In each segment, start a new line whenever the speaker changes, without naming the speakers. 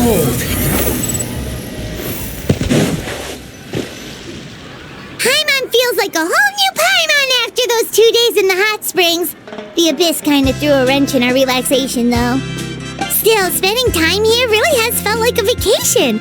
gold.
Paimon feels like a whole new Paimon after those 2 days in the hot springs. The Abyss kind of threw a wrench in our relaxation, though. Still, spending time here really has felt like a vacation.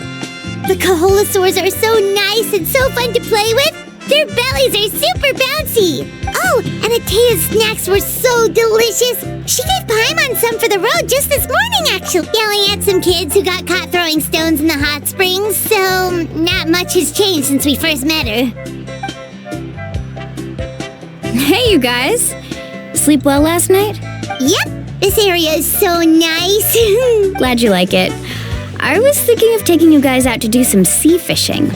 The Kaholosaurs are so nice and so fun to play with. Their bellies are super bouncy. Oh, and Atea's snacks were so delicious. She gave Paimon some for the road just this morning, actually. Yelling at some kids who got caught throwing stones in the hot springs, so not much has changed since we first met her.
Hey, you guys. Sleep well last night?
Yep, this area is so nice.
Glad you like it. I was thinking of taking you guys out to do some sea fishing.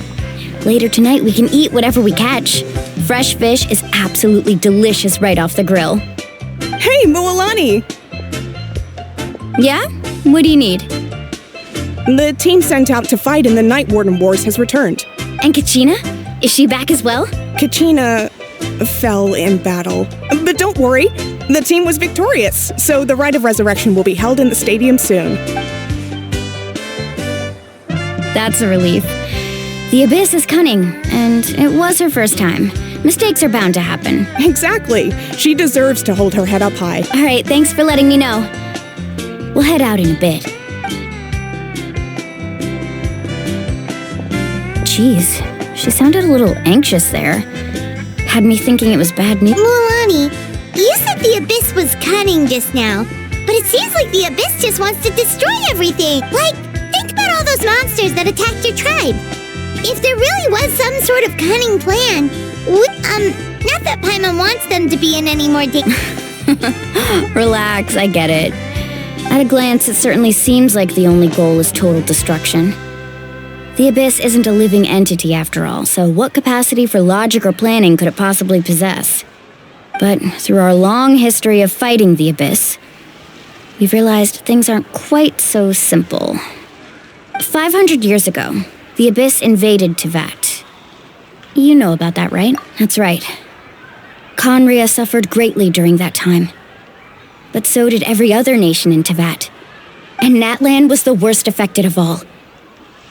Later tonight, we can eat whatever we catch. Fresh fish is absolutely delicious right off the grill.
Hey, Mualani!
Yeah? What do you need?
The team sent out to fight in the Night Warden Wars has returned.
And Kachina? Is she back as well?
Kachina fell in battle. But don't worry, the team was victorious, so the Rite of Resurrection will be held in the stadium soon.
That's a relief. The Abyss is cunning, and it was her first time. Mistakes are bound to happen.
Exactly. She deserves to hold her head up high.
All right, thanks for letting me know. We'll head out in a bit. Jeez, she sounded a little anxious there. Had me thinking it was bad news.
Mualani, you said the Abyss was cunning just now, but it seems like the Abyss just wants to destroy everything. Like, think about all those monsters that attacked your tribe. If there really was some sort of cunning plan, not that Paimon wants them to be in any more danger.
Relax, I get it. At a glance, it certainly seems like the only goal is total destruction. The Abyss isn't a living entity after all, so what capacity for logic or planning could it possibly possess? But through our long history of fighting the Abyss, we've realized things aren't quite so simple. 500 years ago, the Abyss invaded Teyvat. You know about that, right? That's right. Khaenri'ah suffered greatly during that time. But so did every other nation in Teyvat. And Natlan was the worst affected of all.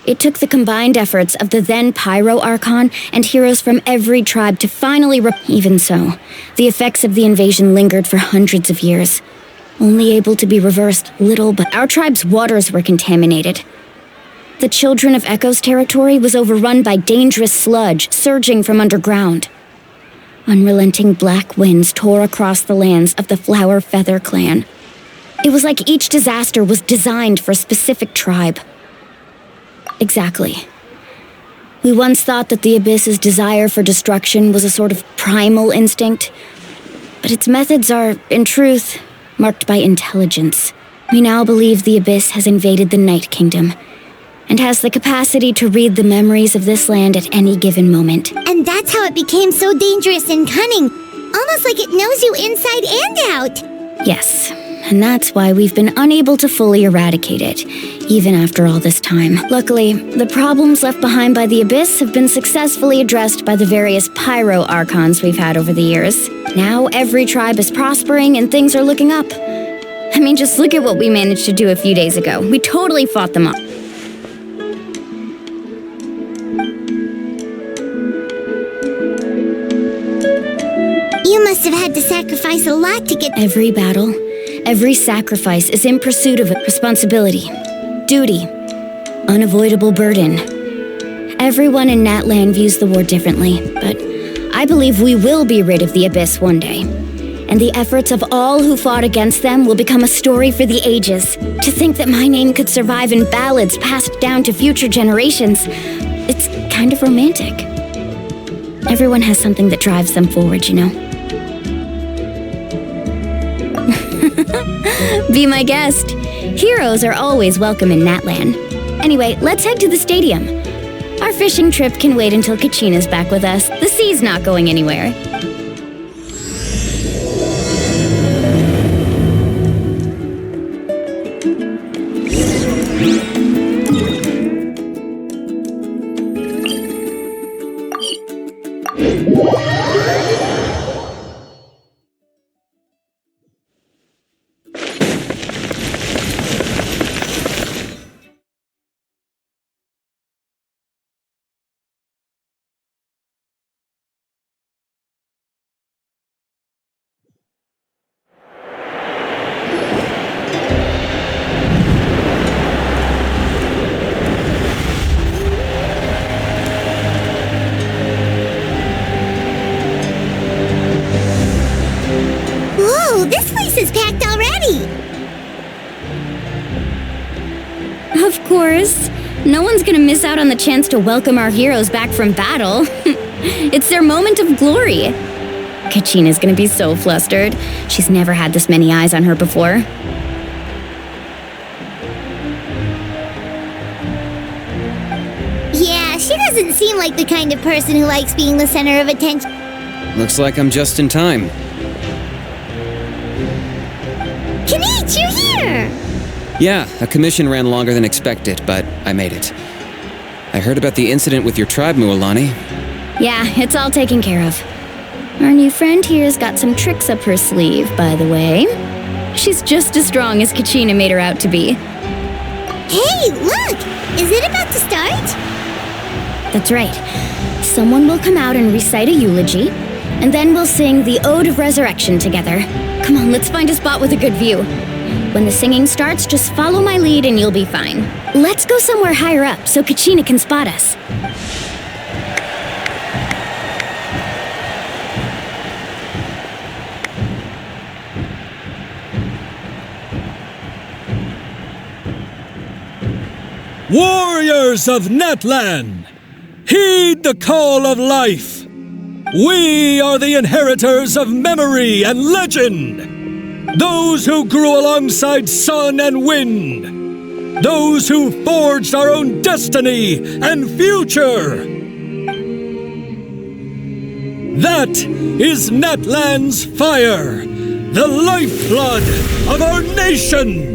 It took the combined efforts of the then Pyro Archon and heroes from every tribe to finally Even so, the effects of the invasion lingered for hundreds of years, only able to be reversed little, but our tribe's waters were contaminated. The Children of Echo's territory was overrun by dangerous sludge surging from underground. Unrelenting black winds tore across the lands of the Flower Feather clan. It was like each disaster was designed for a specific tribe. Exactly. We once thought that the Abyss's desire for destruction was a sort of primal instinct, but its methods are, in truth, marked by intelligence. We now believe the Abyss has invaded the Night Kingdom, and has the capacity to read the memories of this land at any given moment.
And that's how it became so dangerous and cunning. Almost like it knows you inside and out.
Yes, and that's why we've been unable to fully eradicate it, even after all this time. Luckily, the problems left behind by the Abyss have been successfully addressed by the various Pyro Archons we've had over the years. Now every tribe is prospering and things are looking up. I mean, just look at what we managed to do a few days ago. We totally fought them off.
You must have had to sacrifice a lot to get...
Every battle, every sacrifice is in pursuit of responsibility, duty, unavoidable burden. Everyone in Natlan views the war differently, but I believe we will be rid of the Abyss one day. And the efforts of all who fought against them will become a story for the ages. To think that my name could survive in ballads passed down to future generations, it's kind of romantic. Everyone has something that drives them forward, you know? Be my guest. Heroes are always welcome in Natlan. Anyway, let's head to the stadium. Our fishing trip can wait until Kachina's back with us. The sea's not going anywhere. course. No one's gonna miss out on the chance to welcome our heroes back from battle. It's their moment of glory. Kachina's gonna be so flustered. She's never had this many eyes on her before.
Yeah, she doesn't seem like the kind of person who likes being the center of attention.
Looks like I'm just in time.
Kanich, you're here!
Yeah, a commission ran longer than expected, but I made it. I heard about the incident with your tribe, Mualani.
Yeah, it's all taken care of. Our new friend here's got some tricks up her sleeve, by the way. She's just as strong as Kachina made her out to be.
Hey, look! Is it about to start?
That's right. Someone will come out and recite a eulogy, and then we'll sing the Ode of Resurrection together. Come on, let's find a spot with a good view. When the singing starts, just follow my lead and you'll be fine. Let's go somewhere higher up so Kachina can spot us.
Warriors of Natlan, heed the call of life. We are the inheritors of memory and legend. Those who grew alongside sun and wind. Those who forged our own destiny and future. That is Natlan's fire, the lifeblood of our nation.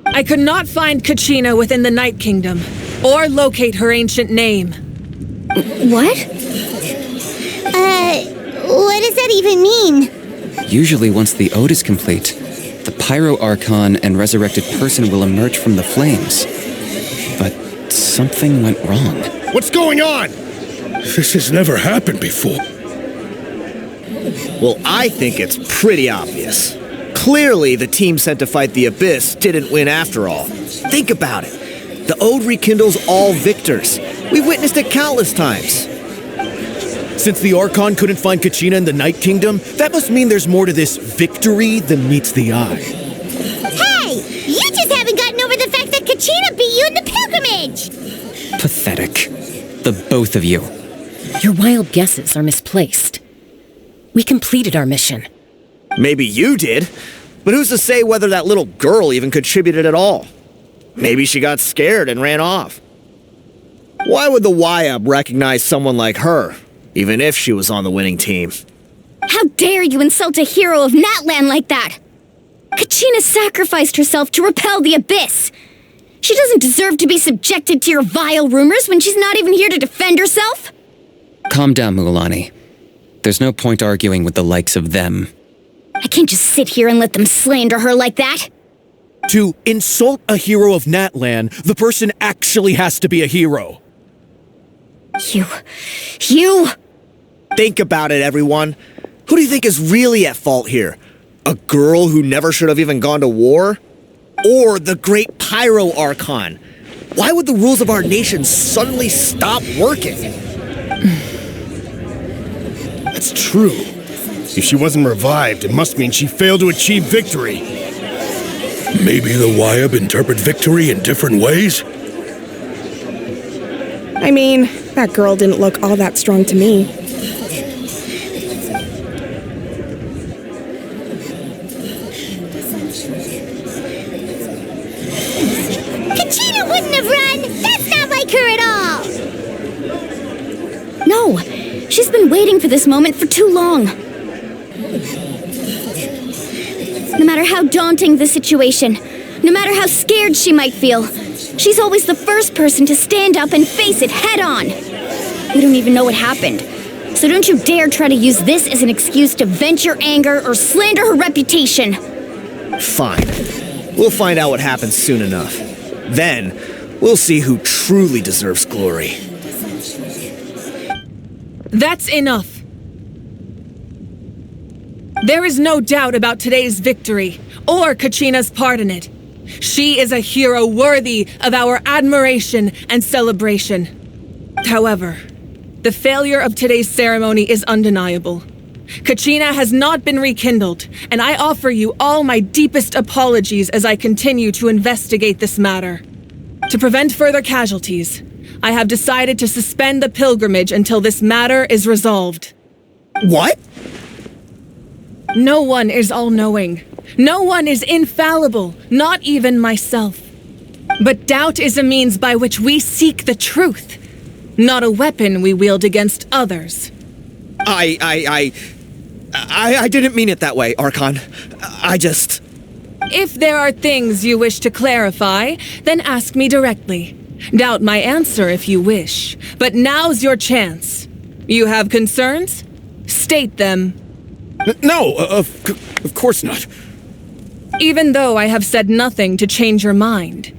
I could not find Kachina within the Night Kingdom, or locate her ancient name.
What?
What does that even mean?
Usually once the ode is complete, the Pyro Archon and resurrected person will emerge from the flames. But something went wrong.
What's going on? This has never happened before.
Well, I think it's pretty obvious. Clearly, the team sent to fight the Abyss didn't win after all. Think about it. The Ode rekindles all victors. We've witnessed it countless times. Since the Archon couldn't find Kachina in the Night Kingdom, that must mean there's more to this victory than meets the eye.
Hey! You just haven't gotten over the fact that Kachina beat you in the pilgrimage!
Pathetic. The both of you.
Your wild guesses are misplaced. We completed our mission.
Maybe you did, but who's to say whether that little girl even contributed at all? Maybe she got scared and ran off. Why would the YUB recognize someone like her, even if she was on the winning team?
How dare you insult a hero of Natlan like that? Kachina sacrificed herself to repel the Abyss. She doesn't deserve to be subjected to your vile rumors when she's not even here to defend herself.
Calm down, Mualani. There's no point arguing with the likes of them.
I can't just sit here and let them slander her like that.
To insult a hero of Natlan, the person actually has to be a hero.
You...
Think about it, everyone. Who do you think is really at fault here? A girl who never should have even gone to war? Or the great Pyro Archon? Why would the rules of our nation suddenly stop working?
That's true. If she wasn't revived, it must mean she failed to achieve victory.
Maybe the Wyab interpret victory in different ways?
I mean, that girl didn't look all that strong to me.
Kachina wouldn't have run! That's not like her at all!
No, she's been waiting for this moment for too long. No matter how daunting the situation, no matter how scared she might feel, she's always the first person to stand up and face it head on. We don't even know what happened, so don't you dare try to use this as an excuse to vent your anger or slander her reputation.
Fine. We'll find out what happens soon enough. Then, we'll see who truly deserves glory.
That's enough. There is no doubt about today's victory, or Kachina's part in it. She is a hero worthy of our admiration and celebration. However, the failure of today's ceremony is undeniable. Kachina has not been rekindled, and I offer you all my deepest apologies as I continue to investigate this matter. To prevent further casualties, I have decided to suspend the pilgrimage until this matter is resolved.
What?
No one is all-knowing. No one is infallible, not even myself. But doubt is a means by which we seek the truth, not a weapon we wield against others.
I didn't mean it that way, Archon.
If there are things you wish to clarify, then ask me directly. Doubt my answer if you wish, but now's your chance. You have concerns? State them.
No, of course not.
Even though I have said nothing to change your mind,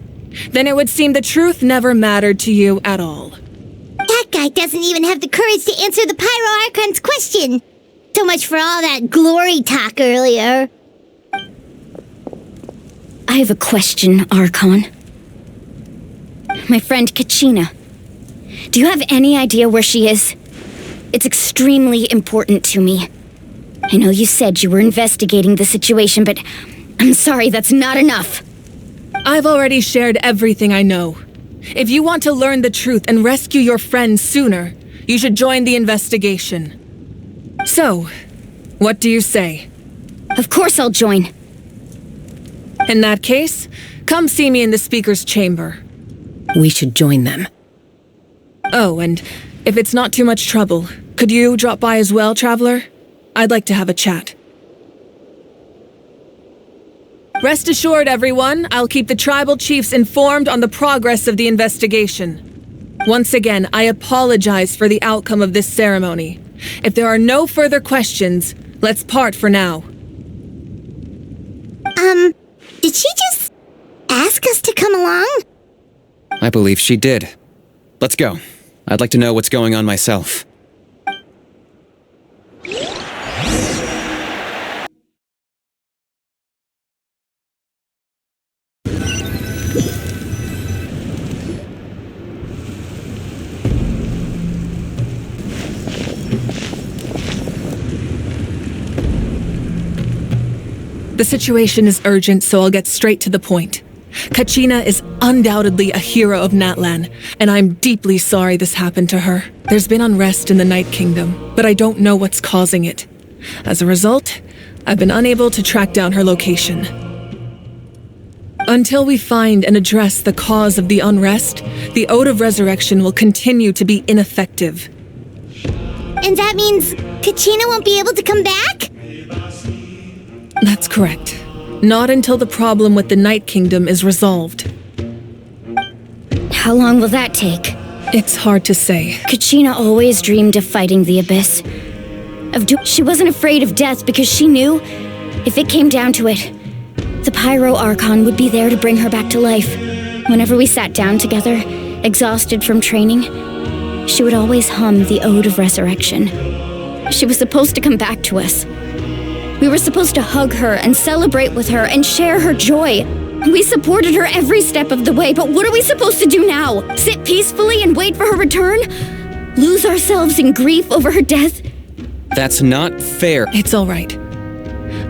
then it would seem the truth never mattered to you at all.
That guy doesn't even have the courage to answer the Pyro Archon's question. So much for all that glory talk earlier.
I have a question, Archon. My friend Kachina. Do you have any idea where she is? It's extremely important to me. I know you said you were investigating the situation, but I'm sorry, that's not enough.
I've already shared everything I know. If you want to learn the truth and rescue your friend sooner, you should join the investigation. So, what do you say?
Of course I'll join.
In that case, come see me in the speaker's chamber.
We should join them.
Oh, and if it's not too much trouble, could you drop by as well, Traveler? I'd like to have a chat. Rest assured, everyone, I'll keep the tribal chiefs informed on the progress of the investigation. Once again, I apologize for the outcome of this ceremony. If there are no further questions, let's part for now.
Did she just ask us to come along?
I believe she did. Let's go. I'd like to know what's going on myself.
The situation is urgent, so I'll get straight to the point. Kachina is undoubtedly a hero of Natlan, and I'm deeply sorry this happened to her. There's been unrest in the Night Kingdom, but I don't know what's causing it. As a result, I've been unable to track down her location. Until we find and address the cause of the unrest, the Ode of Resurrection will continue to be ineffective.
And that means Kachina won't be able to come back?
That's correct. Not until the problem with the Night Kingdom is resolved.
How long will that take?
It's hard to say.
Kachina always dreamed of fighting the Abyss. She wasn't afraid of death because she knew, if it came down to it, the Pyro Archon would be there to bring her back to life. Whenever we sat down together, exhausted from training, she would always hum the Ode of Resurrection. She was supposed to come back to us. We were supposed to hug her and celebrate with her and share her joy. We supported her every step of the way, but what are we supposed to do now? Sit peacefully and wait for her return? Lose ourselves in grief over her death?
That's not fair.
It's all right.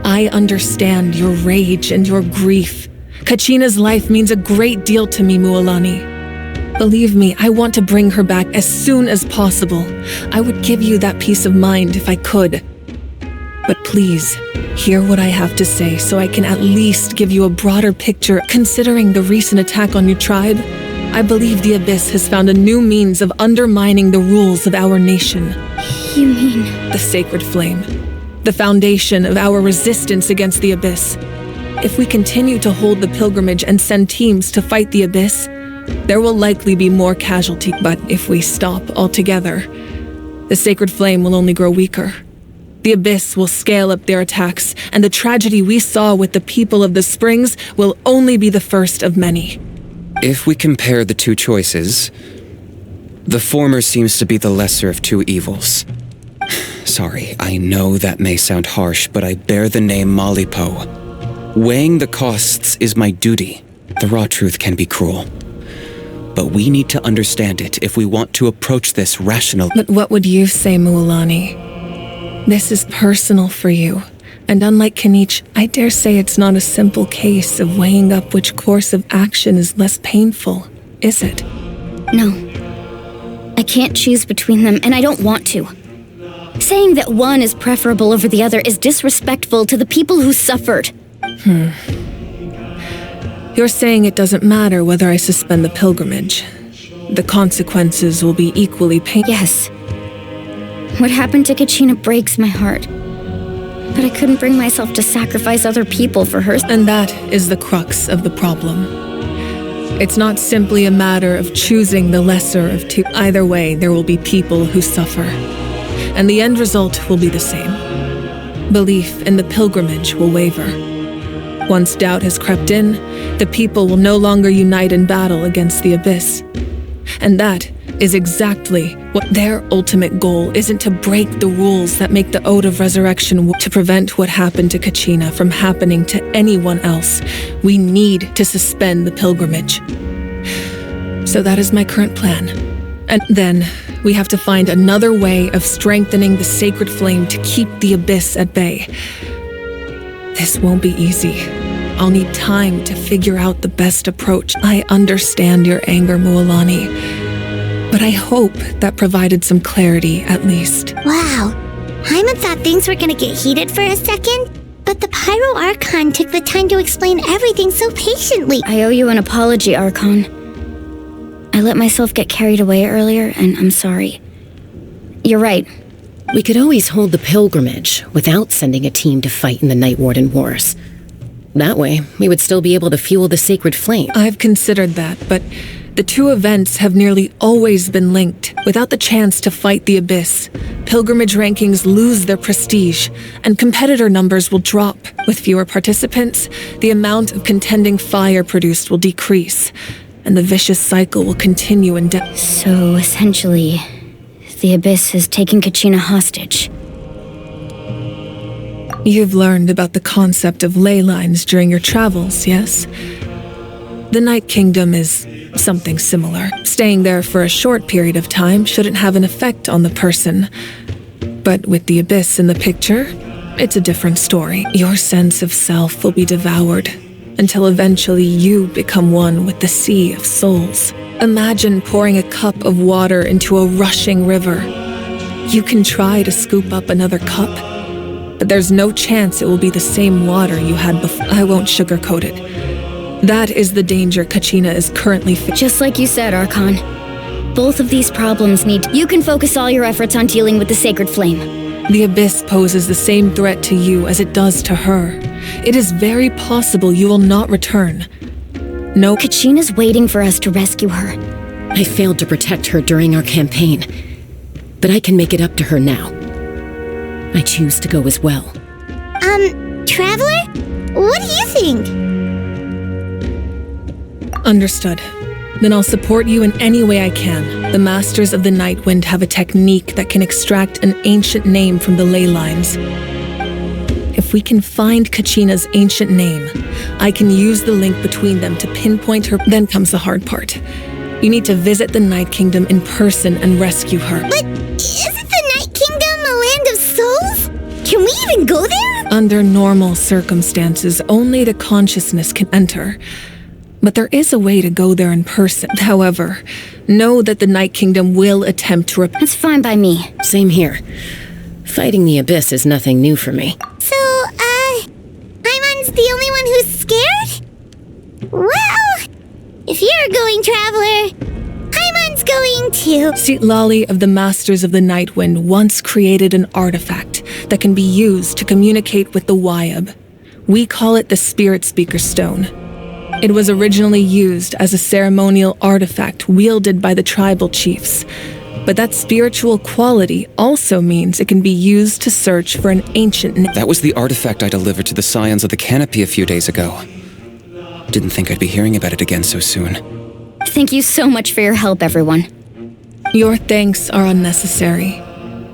I understand your rage and your grief. Kachina's life means a great deal to me, Mualani. Believe me, I want to bring her back as soon as possible. I would give you that peace of mind if I could. But please, hear what I have to say so I can at least give you a broader picture. Considering the recent attack on your tribe, I believe the Abyss has found a new means of undermining the rules of our nation.
You mean...
The Sacred Flame. The foundation of our resistance against the Abyss. If we continue to hold the pilgrimage and send teams to fight the Abyss, there will likely be more casualty. But if we stop altogether, the Sacred Flame will only grow weaker. The Abyss will scale up their attacks, and the tragedy we saw with the people of the Springs will only be the first of many.
If we compare the two choices, the former seems to be the lesser of two evils. Sorry, I know that may sound harsh, but I bear the name Malipo. Weighing the costs is my duty. The raw truth can be cruel. But we need to understand it if we want to approach this rationally.
But what would you say, Mualani? This is personal for you. And unlike Kanich, I dare say it's not a simple case of weighing up which course of action is less painful, is it?
No. I can't choose between them, and I don't want to. Saying that one is preferable over the other is disrespectful to the people who suffered.
You're saying it doesn't matter whether I suspend the pilgrimage. The consequences will be equally painful.
Yes. What happened to Kachina breaks my heart. But I couldn't bring myself to sacrifice other people for her.
And that is the crux of the problem. It's not simply a matter of choosing the lesser of two. Either way, there will be people who suffer. And the end result will be the same. Belief in the pilgrimage will waver. Once doubt has crept in, the people will no longer unite in battle against the Abyss. And that is exactly what their ultimate goal isn't to break the rules that make the Ode of Resurrection to prevent what happened to Kachina from happening to anyone else. We need to suspend the pilgrimage. So that is my current plan. And then we have to find another way of strengthening the Sacred Flame to keep the Abyss at bay. This won't be easy. I'll need time to figure out the best approach. I understand your anger, Mualani. But I hope that provided some clarity, at least.
Wow. Hyman thought things were gonna get heated for a second, but the Pyro Archon took the time to explain everything so patiently.
I owe you an apology, Archon. I let myself get carried away earlier, and I'm sorry. You're right.
We could always hold the pilgrimage without sending a team to fight in the Night Warden Wars. That way, we would still be able to fuel the Sacred Flame.
I've considered that, but the two events have nearly always been linked. Without the chance to fight the Abyss, pilgrimage rankings lose their prestige, and competitor numbers will drop. With fewer participants, the amount of contending fire produced will decrease, and the vicious cycle will continue indefinitely.
So, essentially, the Abyss has taken Kachina hostage.
You've learned about the concept of ley lines during your travels, yes? The Night Kingdom is something similar. Staying there for a short period of time shouldn't have an effect on the person. But with the Abyss in the picture, it's a different story. Your sense of self will be devoured until eventually you become one with the Sea of Souls. Imagine pouring a cup of water into a rushing river. You can try to scoop up another cup, but there's no chance it will be the same water you had before. I won't sugarcoat it. That is the danger Kachina is currently facing.
Just like you said, Archon. Both of these problems need... You can focus all your efforts on dealing with the Sacred Flame.
The Abyss poses the same threat to you as it does to her. It is very possible you will not return. No...
Kachina's waiting for us to rescue her.
I failed to protect her during our campaign, but I can make it up to her now. I choose to go as well.
Traveler? What do you think?
Understood. Then I'll support you in any way I can. The Masters of the Night Wind have a technique that can extract an ancient name from the ley lines. If we can find Kachina's ancient name, I can use the link between them to pinpoint her. Then comes the hard part. You need to visit the Night Kingdom in person and rescue her.
But isn't the Night Kingdom a land of souls?
Under normal circumstances, only the consciousness can enter. But there is a way to go there in person. However, know that the Night Kingdom will attempt to
That's fine by me.
Same here. Fighting the Abyss is nothing new for me.
So, Paimon's the only one who's scared? Well, if you're going, Traveler, Paimon's going too.
Lali of the Masters of the Nightwind once created an artifact that can be used to communicate with the Wyab. We call it the Spirit Speaker Stone. It was originally used as a ceremonial artifact wielded by the tribal chiefs. But that spiritual quality also means it can be used to search for an ancient...
That was the artifact I delivered to the Scions of the Canopy a few days ago. Didn't think I'd be hearing about it again so soon.
Thank you so much for your help, everyone.
Your thanks are unnecessary.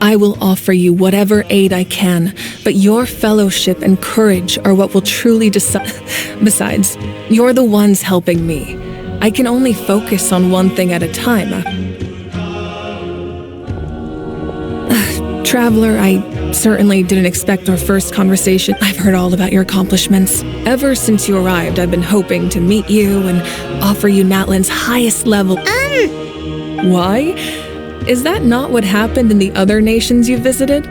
I will offer you whatever aid I can, but your fellowship and courage are what will truly decide. Besides, you're the ones helping me. I can only focus on one thing at a time. Traveler, I certainly didn't expect our first conversation. I've heard all about your accomplishments. Ever since you arrived, I've been hoping to meet you and offer you Natlan's highest level. Why? Is that not what happened in the other nations you visited?
Yeah,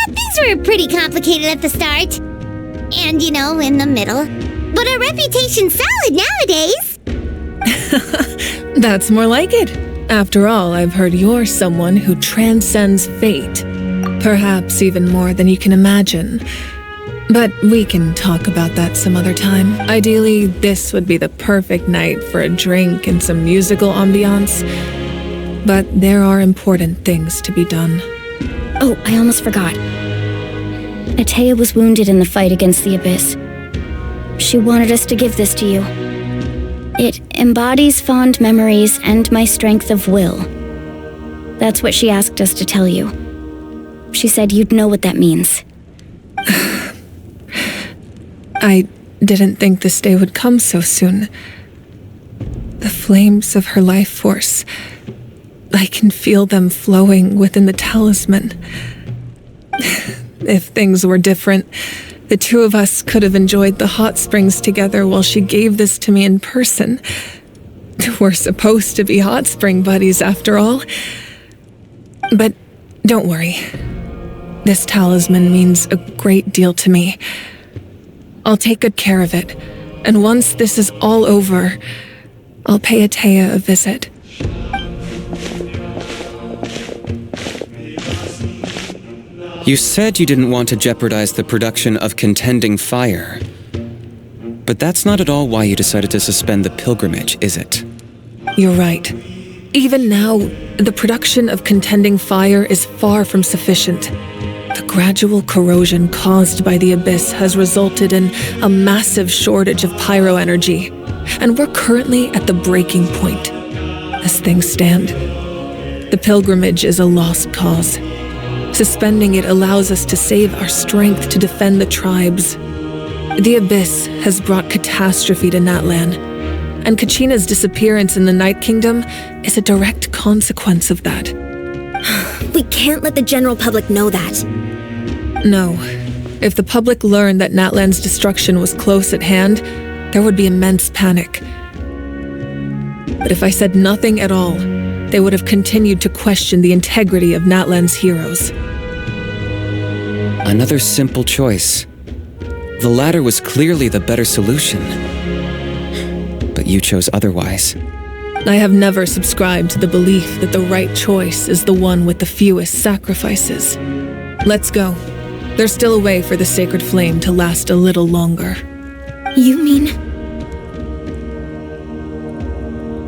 things were pretty complicated at the start. And, in the middle. But our reputation's solid nowadays.
That's more like it. After all, I've heard you're someone who transcends fate. Perhaps even more than you can imagine. But we can talk about that some other time. Ideally, this would be the perfect night for a drink and some musical ambiance. But there are important things to be done.
Oh, I almost forgot. Atea was wounded in the fight against the Abyss. She wanted us to give this to you. It embodies fond memories and my strength of will. That's what she asked us to tell you. She said you'd know what that means.
I didn't think this day would come so soon. The flames of her life force. I can feel them flowing within the talisman. If things were different, the two of us could have enjoyed the hot springs together while she gave this to me in person. We're supposed to be hot spring buddies after all. But don't worry. This talisman means a great deal to me. I'll take good care of it, and once this is all over, I'll pay Atea a visit.
You said you didn't want to jeopardize the production of Contending Fire. But that's not at all why you decided to suspend the pilgrimage, is it?
You're right. Even now, the production of Contending Fire is far from sufficient. The gradual corrosion caused by the Abyss has resulted in a massive shortage of pyro energy, and we're currently at the breaking point. As things stand, the pilgrimage is a lost cause. Suspending it allows us to save our strength to defend the tribes. The Abyss has brought catastrophe to Natlan, and Kachina's disappearance in the Night Kingdom is a direct consequence of that.
We can't let the general public know that.
No. If the public learned that Natlan's destruction was close at hand, there would be immense panic. But if I said nothing at all, they would have continued to question the integrity of Natlan's heroes.
Another simple choice. The latter was clearly the better solution. But you chose otherwise.
I have never subscribed to the belief that the right choice is the one with the fewest sacrifices. Let's go. There's still a way for the sacred flame to last a little longer.
You mean?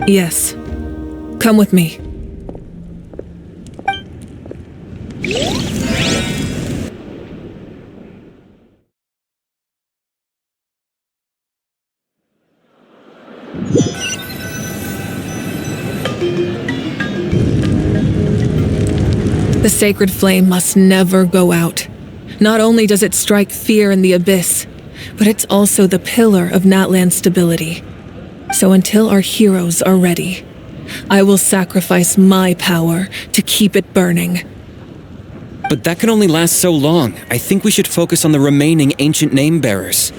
Yes. Come with me. The sacred flame must never go out. Not only does it strike fear in the Abyss, but it's also the pillar of Natlan's stability. So until our heroes are ready, I will sacrifice my power to keep it burning.
But that can only last so long. I think we should focus on the remaining ancient name bearers.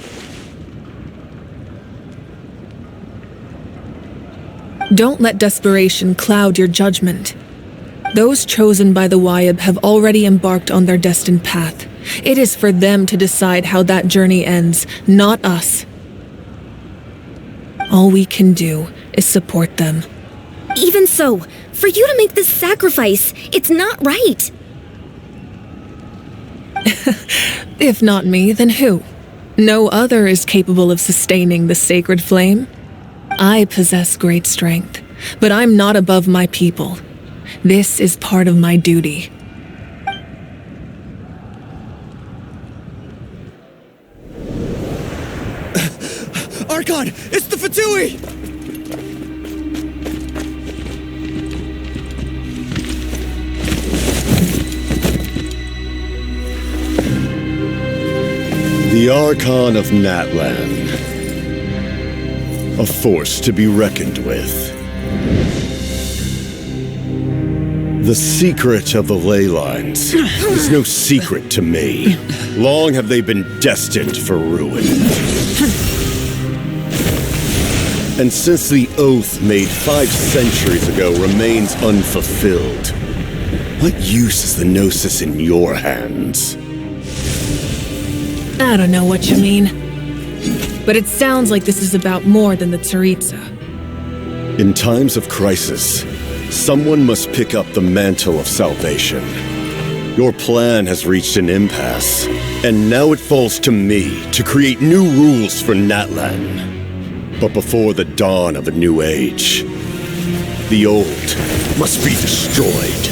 Don't let desperation cloud your judgment. Those chosen by the Wyeb have already embarked on their destined path. It is for them to decide how that journey ends, not us. All we can do is support them.
Even so, for you to make this sacrifice, it's not right.
If not me, then who? No other is capable of sustaining the sacred flame. I possess great strength, but I'm not above my people. This is part of my duty.
Archon! It's the Fatui!
The Archon of Natlan. A force to be reckoned with. The secret of the ley lines is no secret to me. Long have they been destined for ruin. And since the oath made 5 centuries ago remains unfulfilled, what use is the Gnosis in your hands?
I don't know what you mean. But it sounds like this is about more than the Tsaritsa.
In times of crisis, someone must pick up the mantle of salvation. Your plan has reached an impasse, and now it falls to me to create new rules for Natlan. But before the dawn of a new age, the old must be destroyed.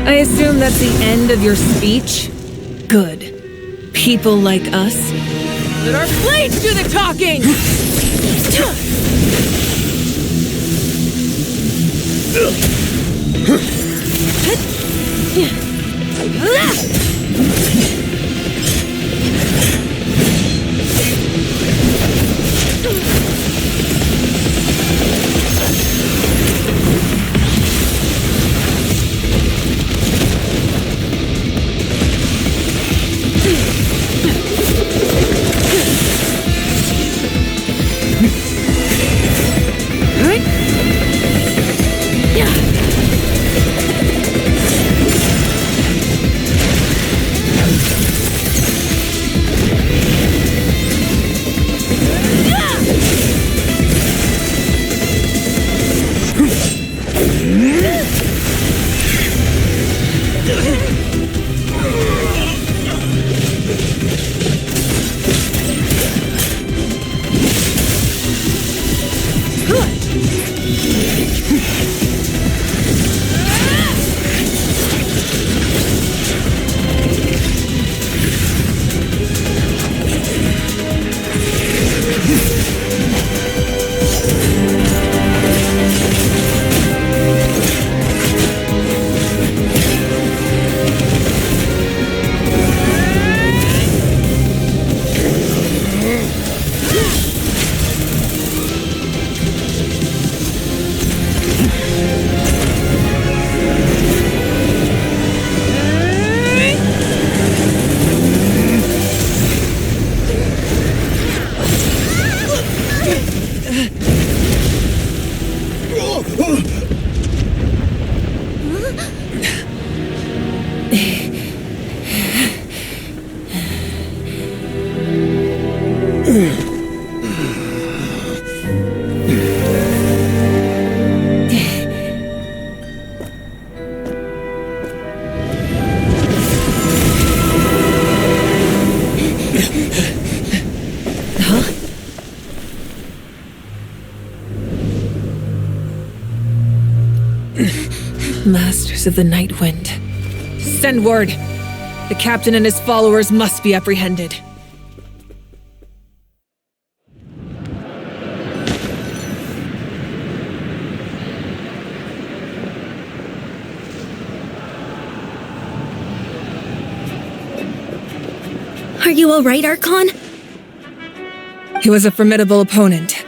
I assume that's the end of your speech? Good. People like us. Let our blades do the talking! Masters of the Night Wind. Send word! The captain and his followers must be apprehended.
Are you all right, Archon?
He was a formidable opponent,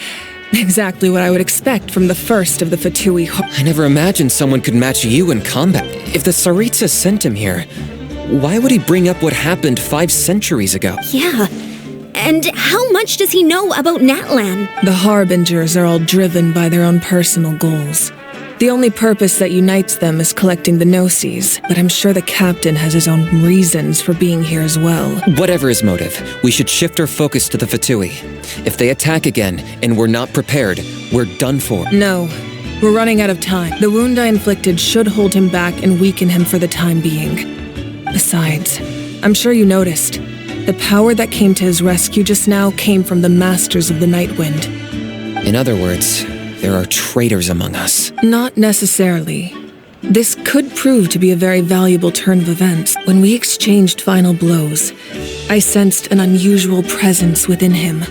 Exactly what I would expect from the first of the Fatui.
I never imagined someone could match you in combat. If the Tsaritsa sent him here, why would he bring up what happened 5 centuries ago?
Yeah. And how much does he know about Natlan?
The Harbingers are all driven by their own personal goals. The only purpose that unites them is collecting the Gnosis, but I'm sure the captain has his own reasons for being here as well.
Whatever his motive, we should shift our focus to the Fatui. If they attack again and we're not prepared, we're done for.
No, we're running out of time. The wound I inflicted should hold him back and weaken him for the time being. Besides, I'm sure you noticed, the power that came to his rescue just now came from the Masters of the Nightwind.
In other words, there are traitors among us.
Not necessarily. This could prove to be a very valuable turn of events. When we exchanged final blows, I sensed an unusual presence within him.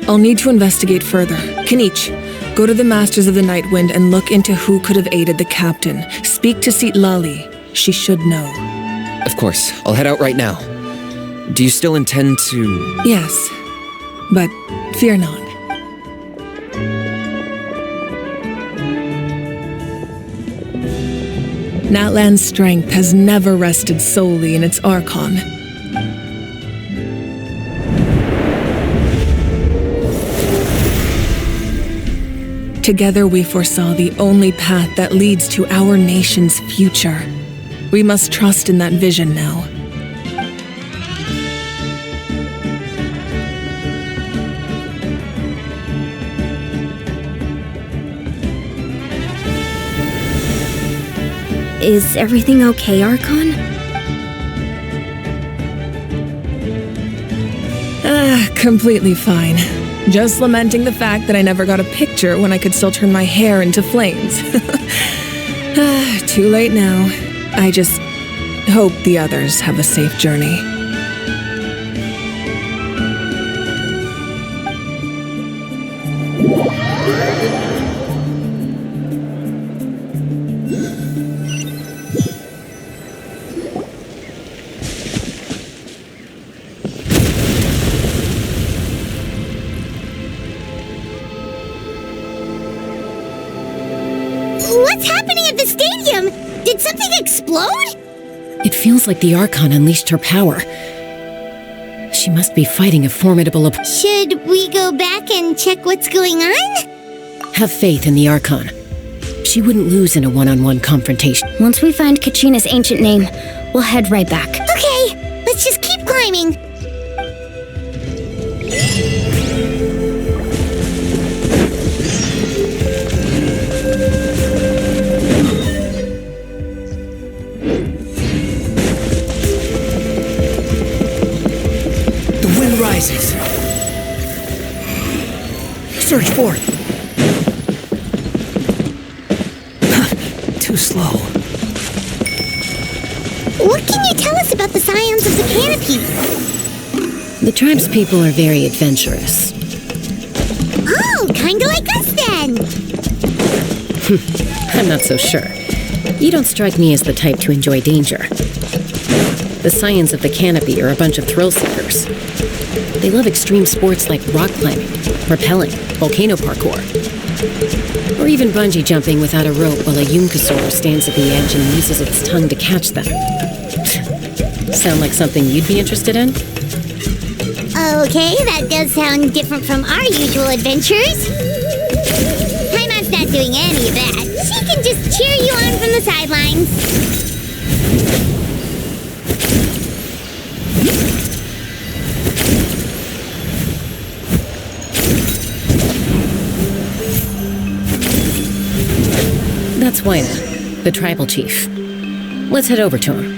I'll need to investigate further. Kanich, go to the Masters of the Nightwind and look into who could have aided the captain. Speak to Sitlali. She should know.
Of course, I'll head out right now. Do you still intend to...
Yes, but fear not. Natlan's strength has never rested solely in its Archon. Together we foresaw the only path that leads to our nation's future. We must trust in that vision now.
Is everything okay, Archon?
Completely fine. Just lamenting the fact that I never got a picture when I could still turn my hair into flames. Too late now. I just hope the others have a safe journey.
What's happening at the stadium? Did something explode?
It feels like the Archon unleashed her power. She must be fighting a formidable
Should we go back and check what's going on?
Have faith in the Archon. She wouldn't lose in a one-on-one confrontation.
Once we find Kachina's ancient name, we'll head right back.
Okay, let's just keep climbing.
Rises. Search for it. Too slow.
What can you tell us about the scions of the canopy?
The tribespeople are very adventurous.
Oh, kinda like us then.
I'm not so sure. You don't strike me as the type to enjoy danger. The scions of the canopy are a bunch of thrill seekers. They love extreme sports like rock climbing, rappelling, volcano parkour, or even bungee jumping without a rope while a Yunkasaur stands at the edge and uses its tongue to catch them. Sound like something you'd be interested in?
Okay, that does sound different from our usual adventures. Paimon's not doing any of that. She can just cheer you on from the sidelines.
That's Waina, the tribal chief. Let's head over to him.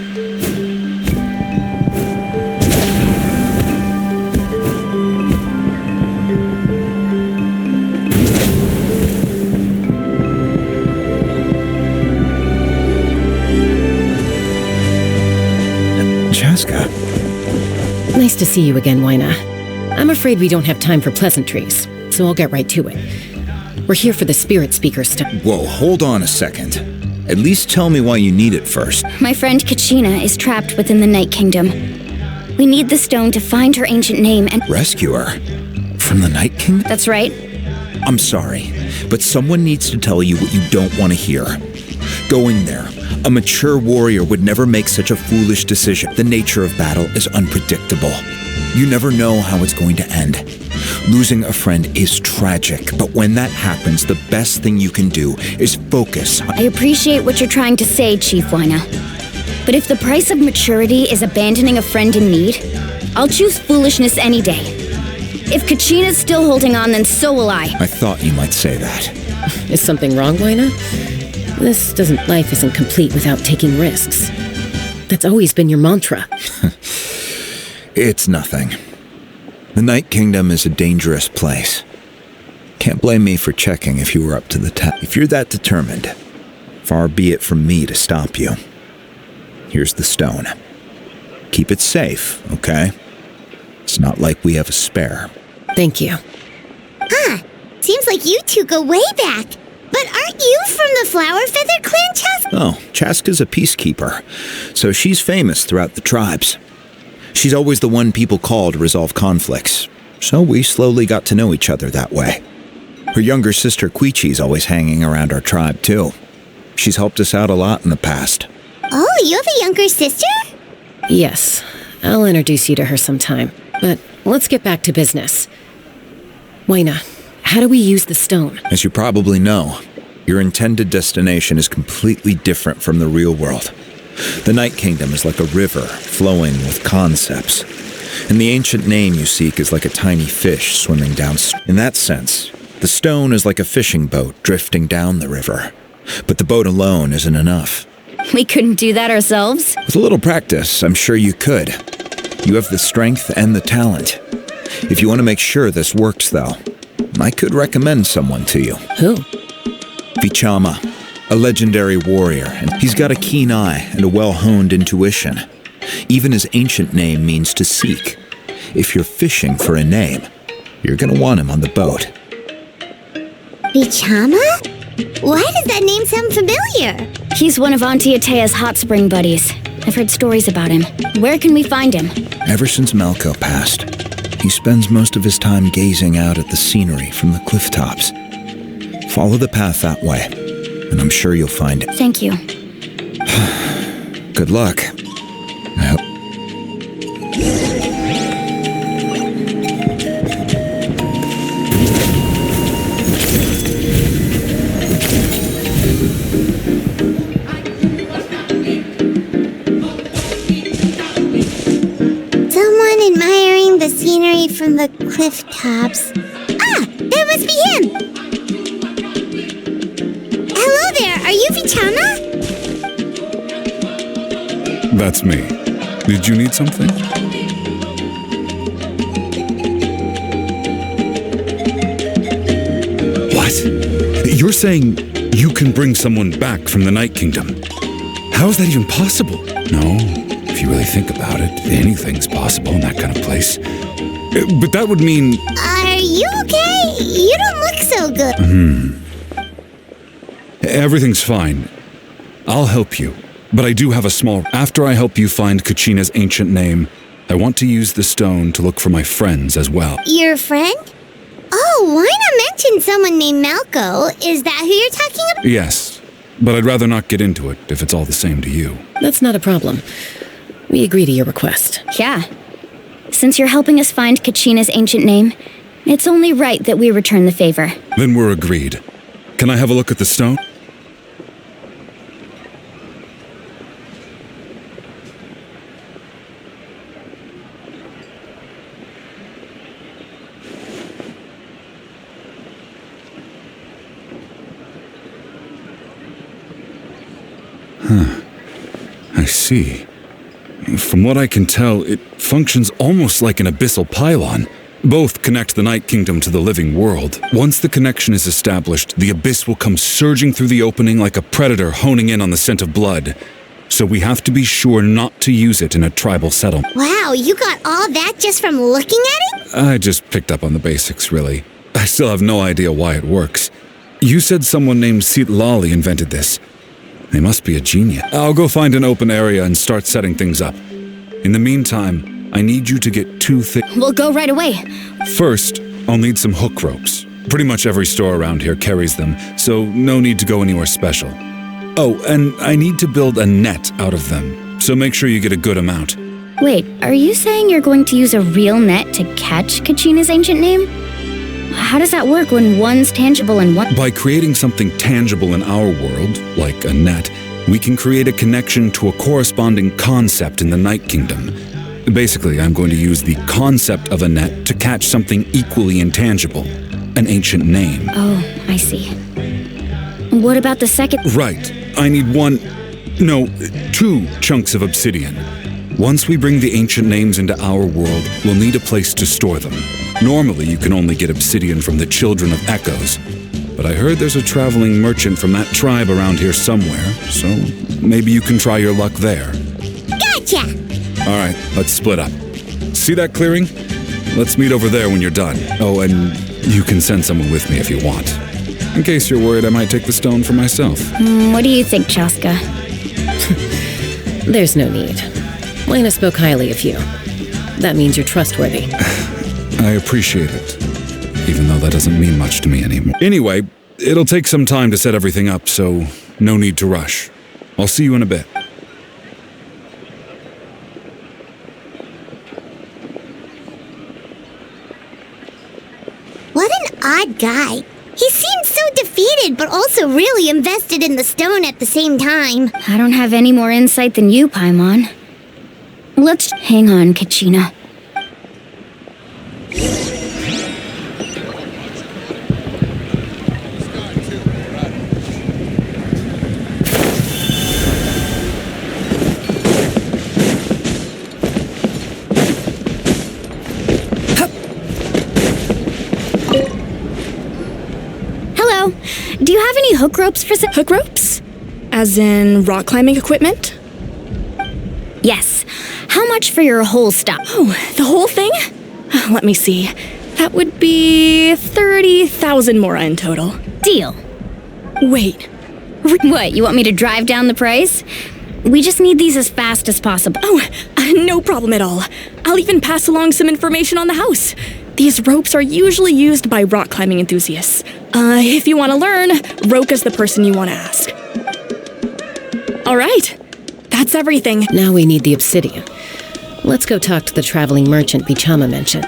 Chaska.
Nice to see you again, Waina. I'm afraid we don't have time for pleasantries, so I'll get right to it. We're here for the spirit speaker's stone.
Whoa, hold on a second. At least tell me why you need it first.
My friend Kachina is trapped within the Night Kingdom. We need the stone to find her ancient name and...
Rescue her? From the Night Kingdom?
That's right.
I'm sorry, but someone needs to tell you what you don't want to hear. Go in there. A mature warrior would never make such a foolish decision. The nature of battle is unpredictable. You never know how it's going to end. Losing a friend is tragic, but when that happens, the best thing you can do is focus.
I appreciate what you're trying to say, Chief Wyna. But if the price of maturity is abandoning a friend in need, I'll choose foolishness any day. If Kachina's still holding on, then so will I.
I thought you might say that.
Is something wrong, Wyna? Life isn't complete without taking risks. That's always been your mantra.
It's nothing. The Night Kingdom is a dangerous place. Can't blame me for checking if you were up to the task. If you're that determined, far be it from me to stop you. Here's the stone. Keep it safe, okay? It's not like we have a spare.
Thank you.
Seems like you two go way back. But aren't you from the Flower Feather Clan, Chaska?
Oh, Chaska's a peacekeeper, so she's famous throughout the tribes. She's always the one people call to resolve conflicts, so we slowly got to know each other that way. Her younger sister Quichi's always hanging around our tribe, too. She's helped us out a lot in the past.
Oh, you have a younger sister?
Yes, I'll introduce you to her sometime. But let's get back to business. Wyna, how do we use the stone?
As you probably know, your intended destination is completely different from the real world. The Night Kingdom is like a river flowing with concepts, and the ancient name you seek is like a tiny fish swimming down. In that sense, the stone is like a fishing boat drifting down the river, but the boat alone isn't enough.
We couldn't do that ourselves?
With a little practice, I'm sure you could. You have the strength and the talent. If you want to make sure this works, though, I could recommend someone to you.
Who?
Vichama, a legendary warrior, and he's got a keen eye and a well-honed intuition. Even his ancient name means to seek. If you're fishing for a name, you're gonna want him on the boat.
Vichama? Why does that name sound familiar?
He's one of Auntie Atea's hot spring buddies. I've heard stories about him. Where can we find him?
Ever since Malko passed, he spends most of his time gazing out at the scenery from the cliff tops. Follow the path that way, and I'm sure you'll find it.
Thank you.
Good luck. I hope.
Someone admiring the scenery from the cliff tops. Ah, that must be him! Hello there, are you Vichama?
That's me. Did you need something? What? You're saying you can bring someone back from the Night Kingdom? How is that even possible? No, if you really think about it, anything's possible in that kind of place. But that would mean...
Are you okay? You don't look so good.
Everything's fine. I'll help you. But I do have a small... After I help you find Kachina's ancient name, I want to use the stone to look for my friends as well.
Your friend? Oh, why not mention someone named Malko? Is that who you're talking about?
Yes, but I'd rather not get into it if it's all the same to you.
That's not a problem. We agree to your request.
Yeah. Since you're helping us find Kachina's ancient name, it's only right that we return the favor.
Then we're agreed. Can I have a look at the stone? I see. From what I can tell, it functions almost like an abyssal pylon. Both connect the Night Kingdom to the living world. Once the connection is established, the abyss will come surging through the opening like a predator honing in on the scent of blood. So we have to be sure not to use it in a tribal settlement.
Wow, you got all that just from looking at it?
I just picked up on the basics, really. I still have no idea why it works. You said someone named Sitlali invented this. They must be a genius. I'll go find an open area and start setting things up. In the meantime, I need you to get 2 things.
We'll go right away.
First, I'll need some hook ropes. Pretty much every store around here carries them, so no need to go anywhere special. Oh, and I need to build a net out of them, so make sure you get a good amount.
Wait, are you saying you're going to use a real net to catch Kachina's ancient name? How does that work when one's tangible and one—
By creating something tangible in our world, like a net, we can create a connection to a corresponding concept in the Night Kingdom. Basically, I'm going to use the concept of a net to catch something equally intangible, an ancient name.
Oh, I see. What about the second—
Right. I need 2 chunks of obsidian. Once we bring the ancient names into our world, we'll need a place to store them. Normally, you can only get obsidian from the Children of Echoes, but I heard there's a traveling merchant from that tribe around here somewhere, so maybe you can try your luck there.
Gotcha!
All right, let's split up. See that clearing? Let's meet over there when you're done. Oh, and you can send someone with me if you want. In case you're worried I might take the stone for myself.
What do you think, Chaska?
There's no need. Lena spoke highly of you. That means you're trustworthy.
I appreciate it, even though that doesn't mean much to me anymore. Anyway, it'll take some time to set everything up, so no need to rush. I'll see you in a bit.
What an odd guy. He seems so defeated, but also really invested in the stone at the same time.
I don't have any more insight than you, Paimon. Let's— Hang on, Kachina. Hello. Do you have any hook ropes for—
Hook ropes? As in rock climbing equipment?
Yes. How much for your whole stuff?
Oh, the whole thing? Let me see. That would be 30,000 mora in total.
Deal.
Wait.
What, you want me to drive down the price? We just need these as fast as possible.
Oh, no problem at all. I'll even pass along some information on the house. These ropes are usually used by rock climbing enthusiasts. If you want to learn, Roka's the person you want to ask. All right. That's everything.
Now we need the obsidian. Let's go talk to the traveling merchant Bichama mentioned.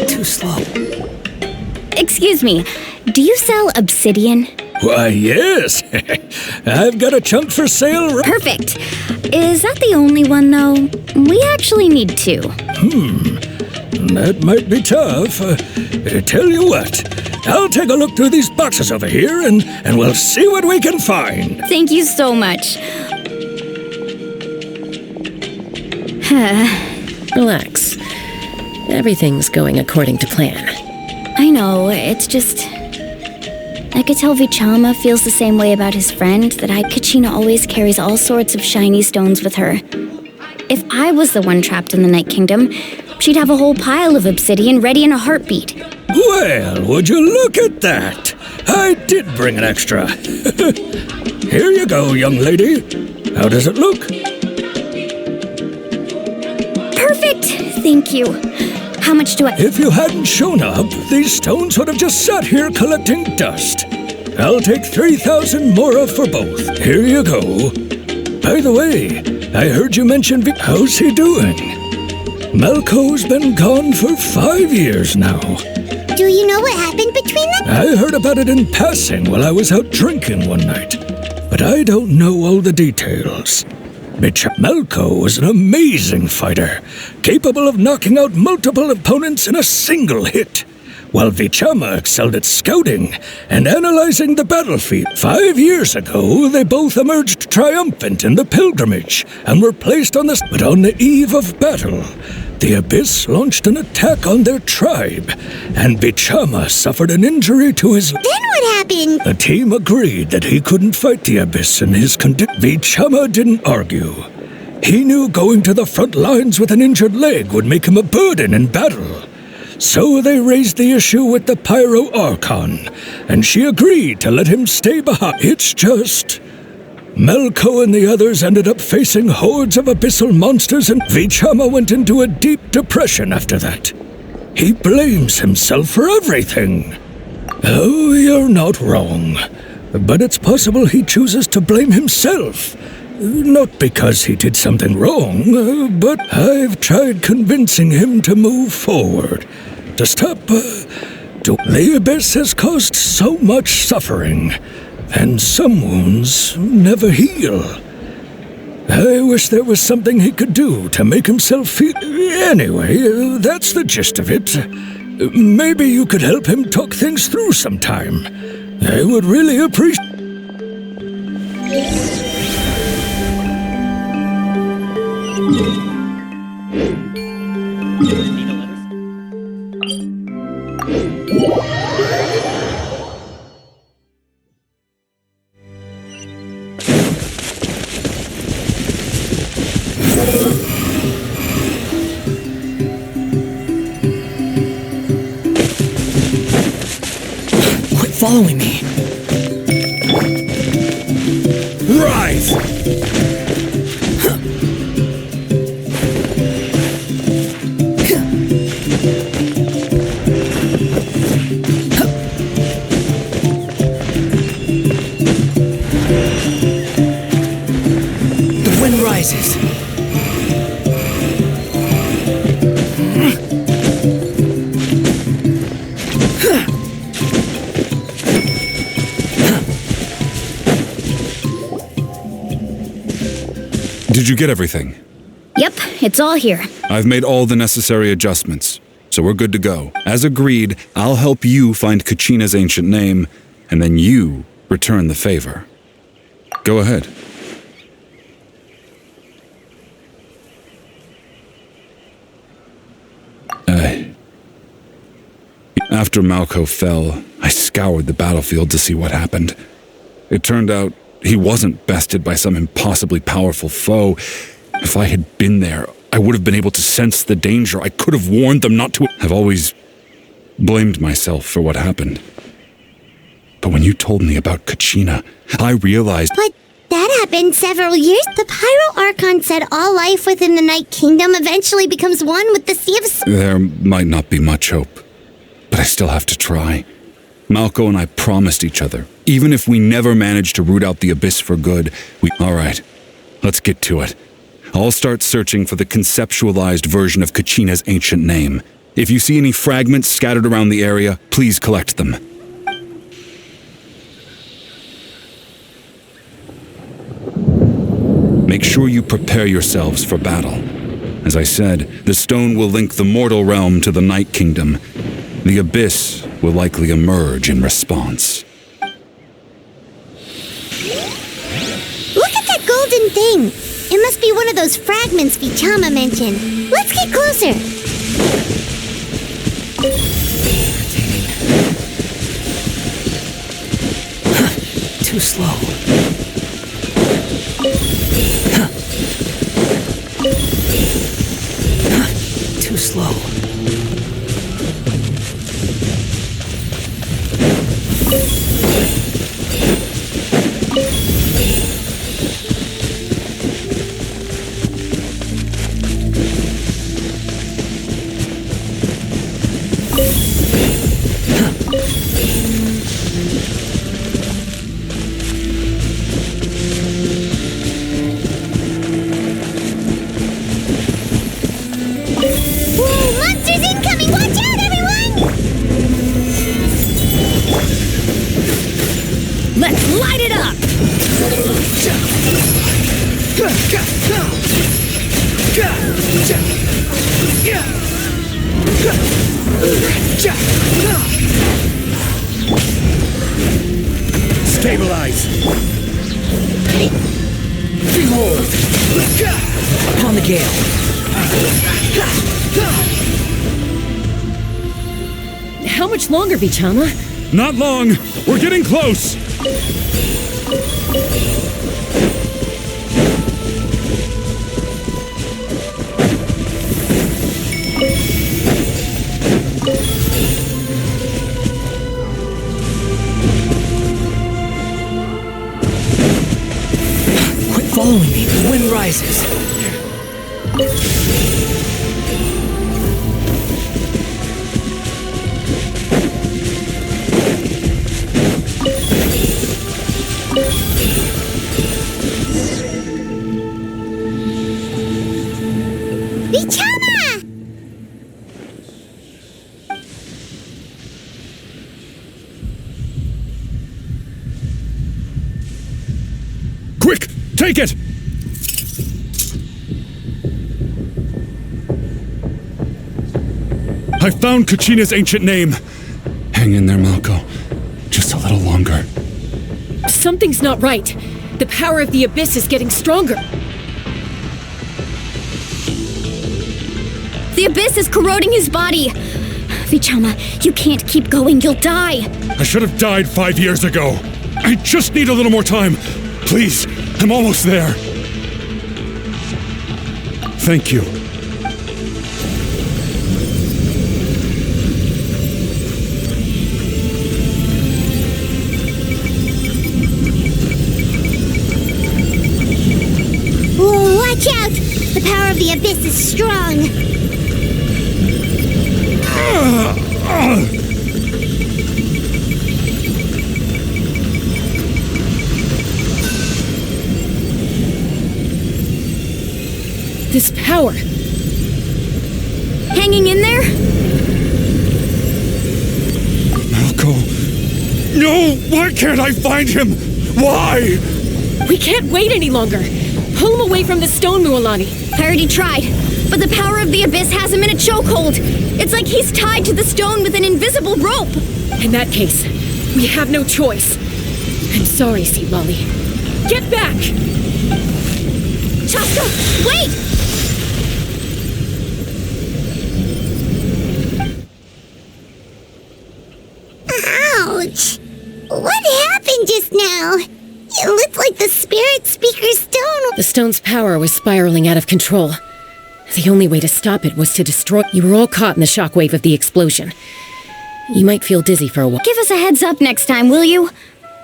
Too slow.
Excuse me, do you sell obsidian?
Why, yes. I've got a chunk for sale.
Perfect. Is that the only one, though? We actually need 2.
That might be tough. Tell you what, I'll take a look through these boxes over here and we'll see what we can find.
Thank you so much.
Relax. Everything's going according to plan.
I know, it's just— I could tell Vichama feels the same way about his friend, that Kachina always carries all sorts of shiny stones with her. If I was the one trapped in the Night Kingdom, she'd have a whole pile of obsidian ready in a heartbeat.
Well, would you look at that? I did bring an extra. Here you go, young lady. How does it look?
Perfect! Thank you. How much do I—
If you hadn't shown up, these stones would have just sat here collecting dust. I'll take 3,000 mora for both. Here you go. By the way, I heard you mention how's he doing? Malco's been gone for 5 years now.
Do you know what happened between them?
I heard about it in passing while I was out drinking one night, but I don't know all the details. Malco was an amazing fighter, capable of knocking out multiple opponents in a single hit, while Vichama excelled at scouting and analyzing the battlefield. 5 years ago, they both emerged triumphant in the pilgrimage and were placed on but on the eve of battle, the Abyss launched an attack on their tribe, and Vichama suffered an injury to his—
Then what happened?
The team agreed that he couldn't fight the Abyss in his condition. Vichama didn't argue. He knew going to the front lines with an injured leg would make him a burden in battle. So they raised the issue with the Pyro Archon, and she agreed to let him stay behind. It's just— Melko and the others ended up facing hordes of abyssal monsters, and Vichama went into a deep depression after that. He blames himself for everything. Oh, you're not wrong. But it's possible he chooses to blame himself. Not because he did something wrong, but I've tried convincing him to move forward. To stop. The Abyss has caused so much suffering, and some wounds never heal. I wish there was something he could do to make himself feel... Anyway, that's the gist of it. Maybe you could help him talk things through sometime. I would really appreciate...
Quit following me. Rise! The wind rises.
Did you get everything?
Yep, it's all here.
I've made all the necessary adjustments, so we're good to go. As agreed, I'll help you find Kachina's ancient name, and then you return the favor. Go ahead. After Malko fell, I scoured the battlefield to see what happened. It turned out he wasn't bested by some impossibly powerful foe. If I had been there, I would have been able to sense the danger. I could have warned them not to. I've always blamed myself for what happened. But when you told me about Kachina, I realized...
But that happened several years. The Pyro Archon said all life within the Night Kingdom eventually becomes one with the Sea of...
There might not be much hope, but I still have to try. Malko and I promised each other, even if we never manage to root out the Abyss for good, All right, let's get to it. I'll start searching for the conceptualized version of Kachina's ancient name. If you see any fragments scattered around the area, please collect them. Make sure you prepare yourselves for battle. As I said, the stone will link the mortal realm to the Night Kingdom. The Abyss will likely emerge in response.
Look at that golden thing! It must be one of those fragments Vichama mentioned. Let's get closer!
Too slow. Too slow.
Whoa, monsters incoming! Watch out, everyone!
Let's light it up!
Stabilize! Behold! Upon the gale!
How much longer, Vichama?
Not long! We're getting close! Take it! I found Kachina's ancient name. Hang in there, Malko. Just a little longer.
Something's not right. The power of the Abyss is getting stronger.
The Abyss is corroding his body. Vichama, you can't keep going. You'll die.
I should have died 5 years ago. I just need a little more time. Please, I'm almost there. Thank you.
Whoa, watch out! The power of the Abyss is strong.
This power.
Hanging in there?
Malko. No! Why can't I find him? Why?
We can't wait any longer. Pull him away from the stone, Mualani.
I already tried, but the power of the Abyss has him in a chokehold. It's like he's tied to the stone with an invisible rope.
In that case, we have no choice. I'm sorry, Sea Lolly. Get back!
Chaska, wait!
Ouch! What happened just now? It looked like the spirit speaker's stone.
The stone's power was spiraling out of control. The only way to stop it was to destroy. You were all caught in the shockwave of the explosion. You might feel dizzy for a while.
Give us a heads up next time, will you?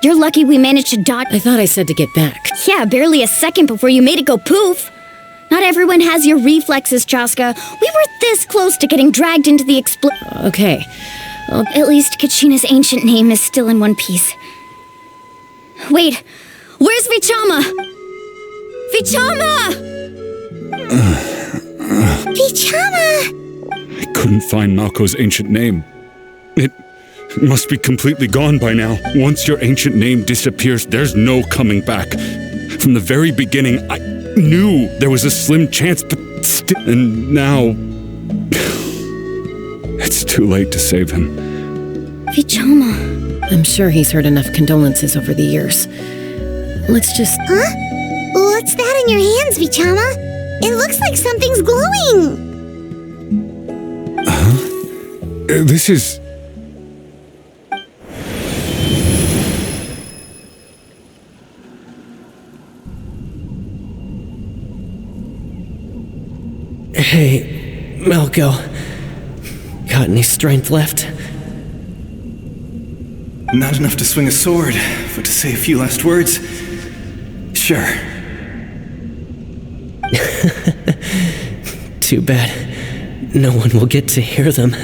You're lucky we managed to dodge.
I thought I said to get back.
Yeah, barely a second before you made it go poof. Not everyone has your reflexes, Chaska. We were this close to getting dragged into the
Okay.
At least Kachina's ancient name is still in one piece. Wait, where's Vichama? Vichama!
Vichama!
I couldn't find Malko's ancient name. It must be completely gone by now. Once your ancient name disappears, there's no coming back. From the very beginning, I knew there was a slim chance, but still. And now, it's too late to save him.
Vichama.
I'm sure he's heard enough condolences over the years. Let's just...
Huh? What's that in your hands, Vichama? It looks like something's glowing.
This is...
Hey, Malko. Got any strength left?
Not enough to swing a sword, but to say a few last words? Sure.
Too bad. No one will get to hear them.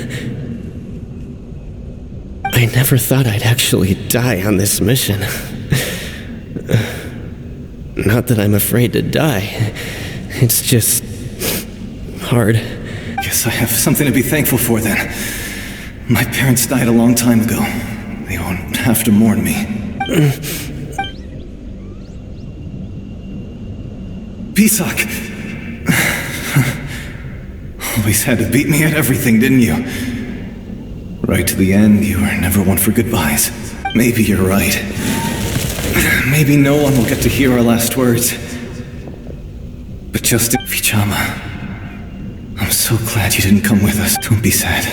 I never thought I'd actually die on this mission. Not that I'm afraid to die. It's just... hard.
Guess I have something to be thankful for then. My parents died a long time ago. They won't have to mourn me. Pisak! Always had to beat me at everything, didn't you? Right to the end, you were never one for goodbyes. Maybe you're right. Maybe no one will get to hear our last words. But just Vichama, I'm so glad you didn't come with us. Don't be sad.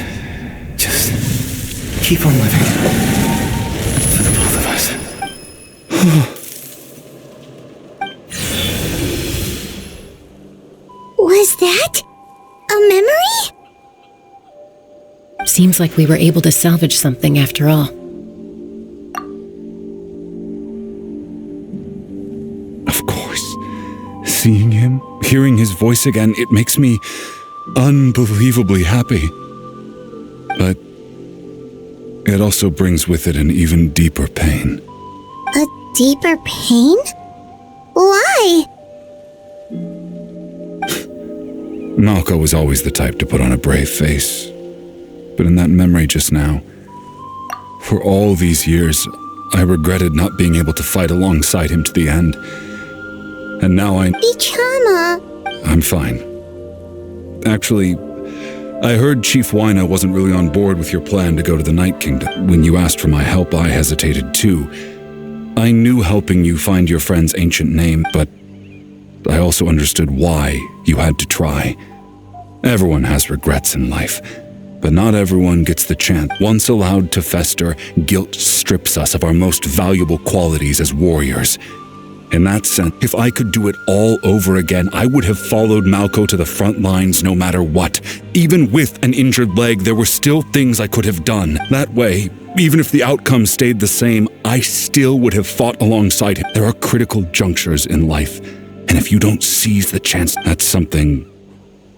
Just keep on living. For the both of us.
Was that a memory?
Seems like we were able to salvage something after all.
Of course. Seeing him, hearing his voice again, it makes me unbelievably happy. But it also brings with it an even deeper pain.
A deeper pain? Why?
Malko was always the type to put on a brave face. But in that memory just now, for all these years, I regretted not being able to fight alongside him to the end. and now
Vichama!
I'm fine. Actually, I heard Chief Wyna wasn't really on board with your plan to go to the Night Kingdom. When you asked for my help, I hesitated too. I knew helping you find your friend's ancient name, but I also understood why you had to try. Everyone has regrets in life, but not everyone gets the chance. Once allowed to fester, guilt strips us of our most valuable qualities as warriors. In that sense, if I could do it all over again, I would have followed Malco to the front lines no matter what. Even with an injured leg, there were still things I could have done. That way, even if the outcome stayed the same, I still would have fought alongside him. There are critical junctures in life, and if you don't seize the chance, that's something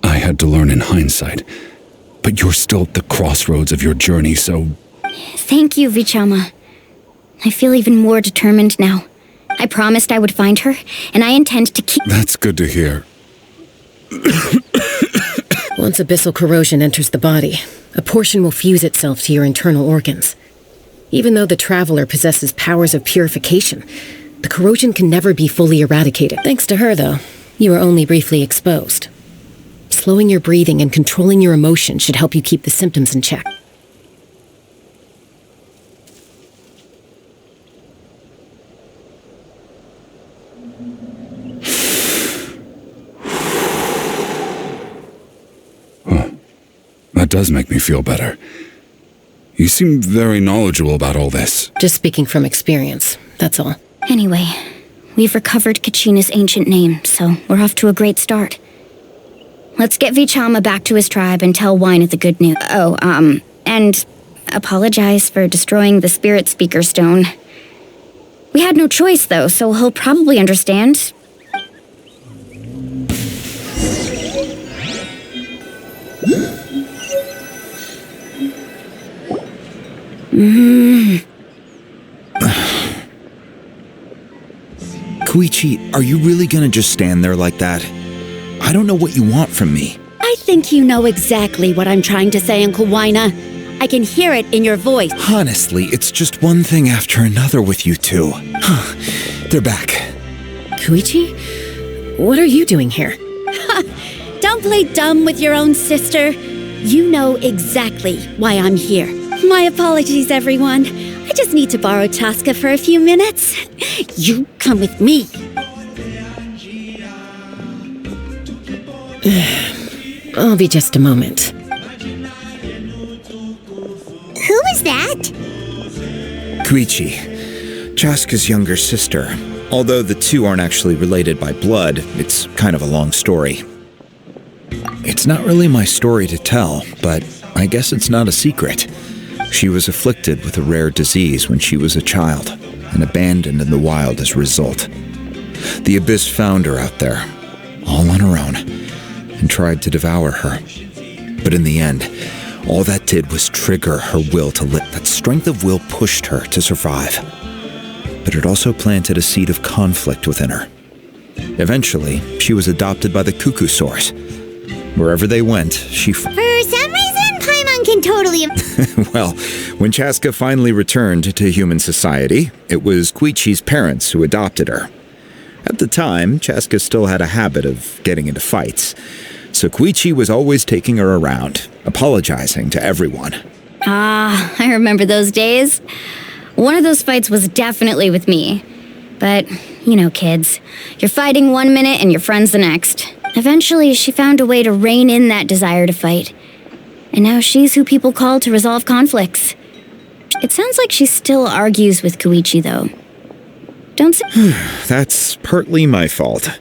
I had to learn in hindsight. But you're still at the crossroads of your journey, so...
Thank you, Vichama. I feel even more determined now. I promised I would find her, and I intend to keep...
That's good to hear.
Once abyssal corrosion enters the body, a portion will fuse itself to your internal organs. Even though the Traveler possesses powers of purification, the corrosion can never be fully eradicated. Thanks to her, though, you are only briefly exposed. Slowing your breathing and controlling your emotions should help you keep the symptoms in check.
That does make me feel better. You seem very knowledgeable about all this.
Just speaking from experience, that's all.
Anyway, we've recovered Kachina's ancient name, so we're off to a great start. Let's get Vichama back to his tribe and tell Wyna the good news. And apologize for destroying the Spirit Speaker Stone. We had no choice, though, so he'll probably understand.
Koichi, are you really gonna just stand there like that? I don't know what you want from me.
I think you know exactly what I'm trying to say, Uncle Wyna. I can hear it in your voice.
Honestly, it's just one thing after another with you two. They're back.
Koichi? What are you doing here?
Don't play dumb with your own sister. You know exactly why I'm here. My apologies, everyone. I just need to borrow Chaska for a few minutes. You come with me.
I'll be just a moment.
Who was that?
Koichi, Chaska's younger sister. Although the two aren't actually related by blood, it's kind of a long story. It's not really my story to tell, but I guess it's not a secret. She was afflicted with a rare disease when she was a child, and abandoned in the wild as a result. The Abyss found her out there, all on her own, and tried to devour her. But in the end, all that did was trigger her will to live. That strength of will pushed her to survive. But it also planted a seed of conflict within her. Eventually, she was adopted by the Cuckoo Source. Wherever they went, she...
For some reason, Paimon can totally...
Well, when Chaska finally returned to human society, it was Koichi's parents who adopted her. At the time, Chaska still had a habit of getting into fights, so Koichi was always taking her around, apologizing to everyone.
Ah, I remember those days. One of those fights was definitely with me. But, you know, kids, you're fighting one minute and your friend's the next. Eventually, she found a way to rein in that desire to fight. And now she's who people call to resolve conflicts. It sounds like she still argues with Koichi, though. Don't say...
That's partly my fault.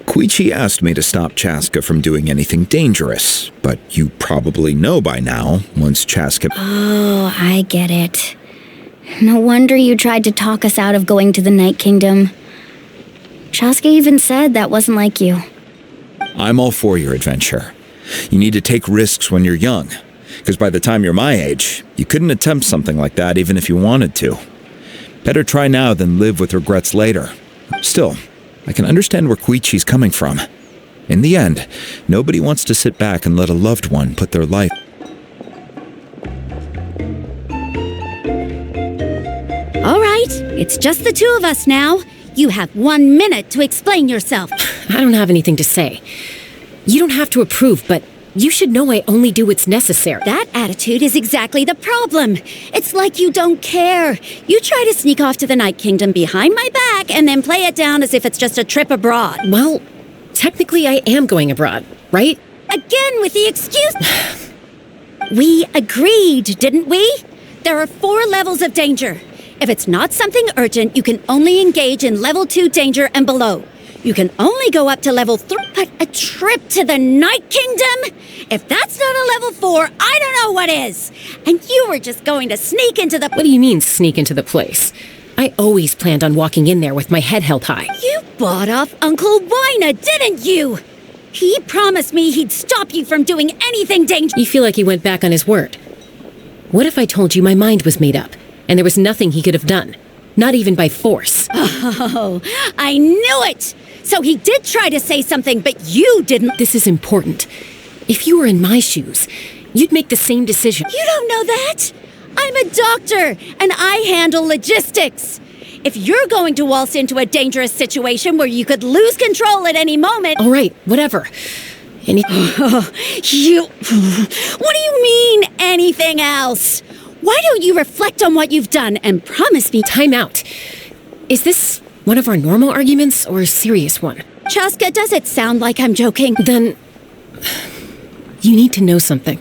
Koichi asked me to stop Chaska from doing anything dangerous, but you probably know by now, once Chaska...
Oh, I get it. No wonder you tried to talk us out of going to the Night Kingdom. Chaska even said that wasn't like you.
I'm all for your adventure. You need to take risks when you're young, because by the time you're my age, you couldn't attempt something like that even if you wanted to. Better try now than live with regrets later. Still, I can understand where Koichi's coming from. In the end, nobody wants to sit back and let a loved one put their life...
All right, it's just the two of us now. You have 1 minute to explain yourself.
I don't have anything to say. You don't have to approve, but you should know I only do what's necessary.
That attitude is exactly the problem. It's like you don't care. You try to sneak off to the Night Kingdom behind my back and then play it down as if it's just a trip abroad.
Well, technically I am going abroad, right?
Again with the excuse. We agreed, didn't we? There are 4 levels of danger. If it's not something urgent, you can only engage in level 2 danger and below. You can only go up to level 3. But a trip to the Night Kingdom? If that's not a level 4, I don't know what is. And you were just going to sneak into the...
What do you mean, sneak into the place? I always planned on walking in there with my head held high.
You bought off Uncle Wina, didn't you? He promised me he'd stop you from doing anything dangerous.
You feel like he went back on his word. What if I told you my mind was made up, and there was nothing he could have done? Not even by force.
Oh, I knew it! So he did try to say something, but you didn't.
This is important. If you were in my shoes, you'd make the same decision.
You don't know that! I'm a doctor, and I handle logistics. If you're going to waltz into a dangerous situation where you could lose control at any moment...
All right, whatever.
What do you mean, anything else? Why don't you reflect on what you've done and promise me...
Time out. Is this one of our normal arguments or a serious one?
Chaska, does it sound like I'm joking?
Then... you need to know something.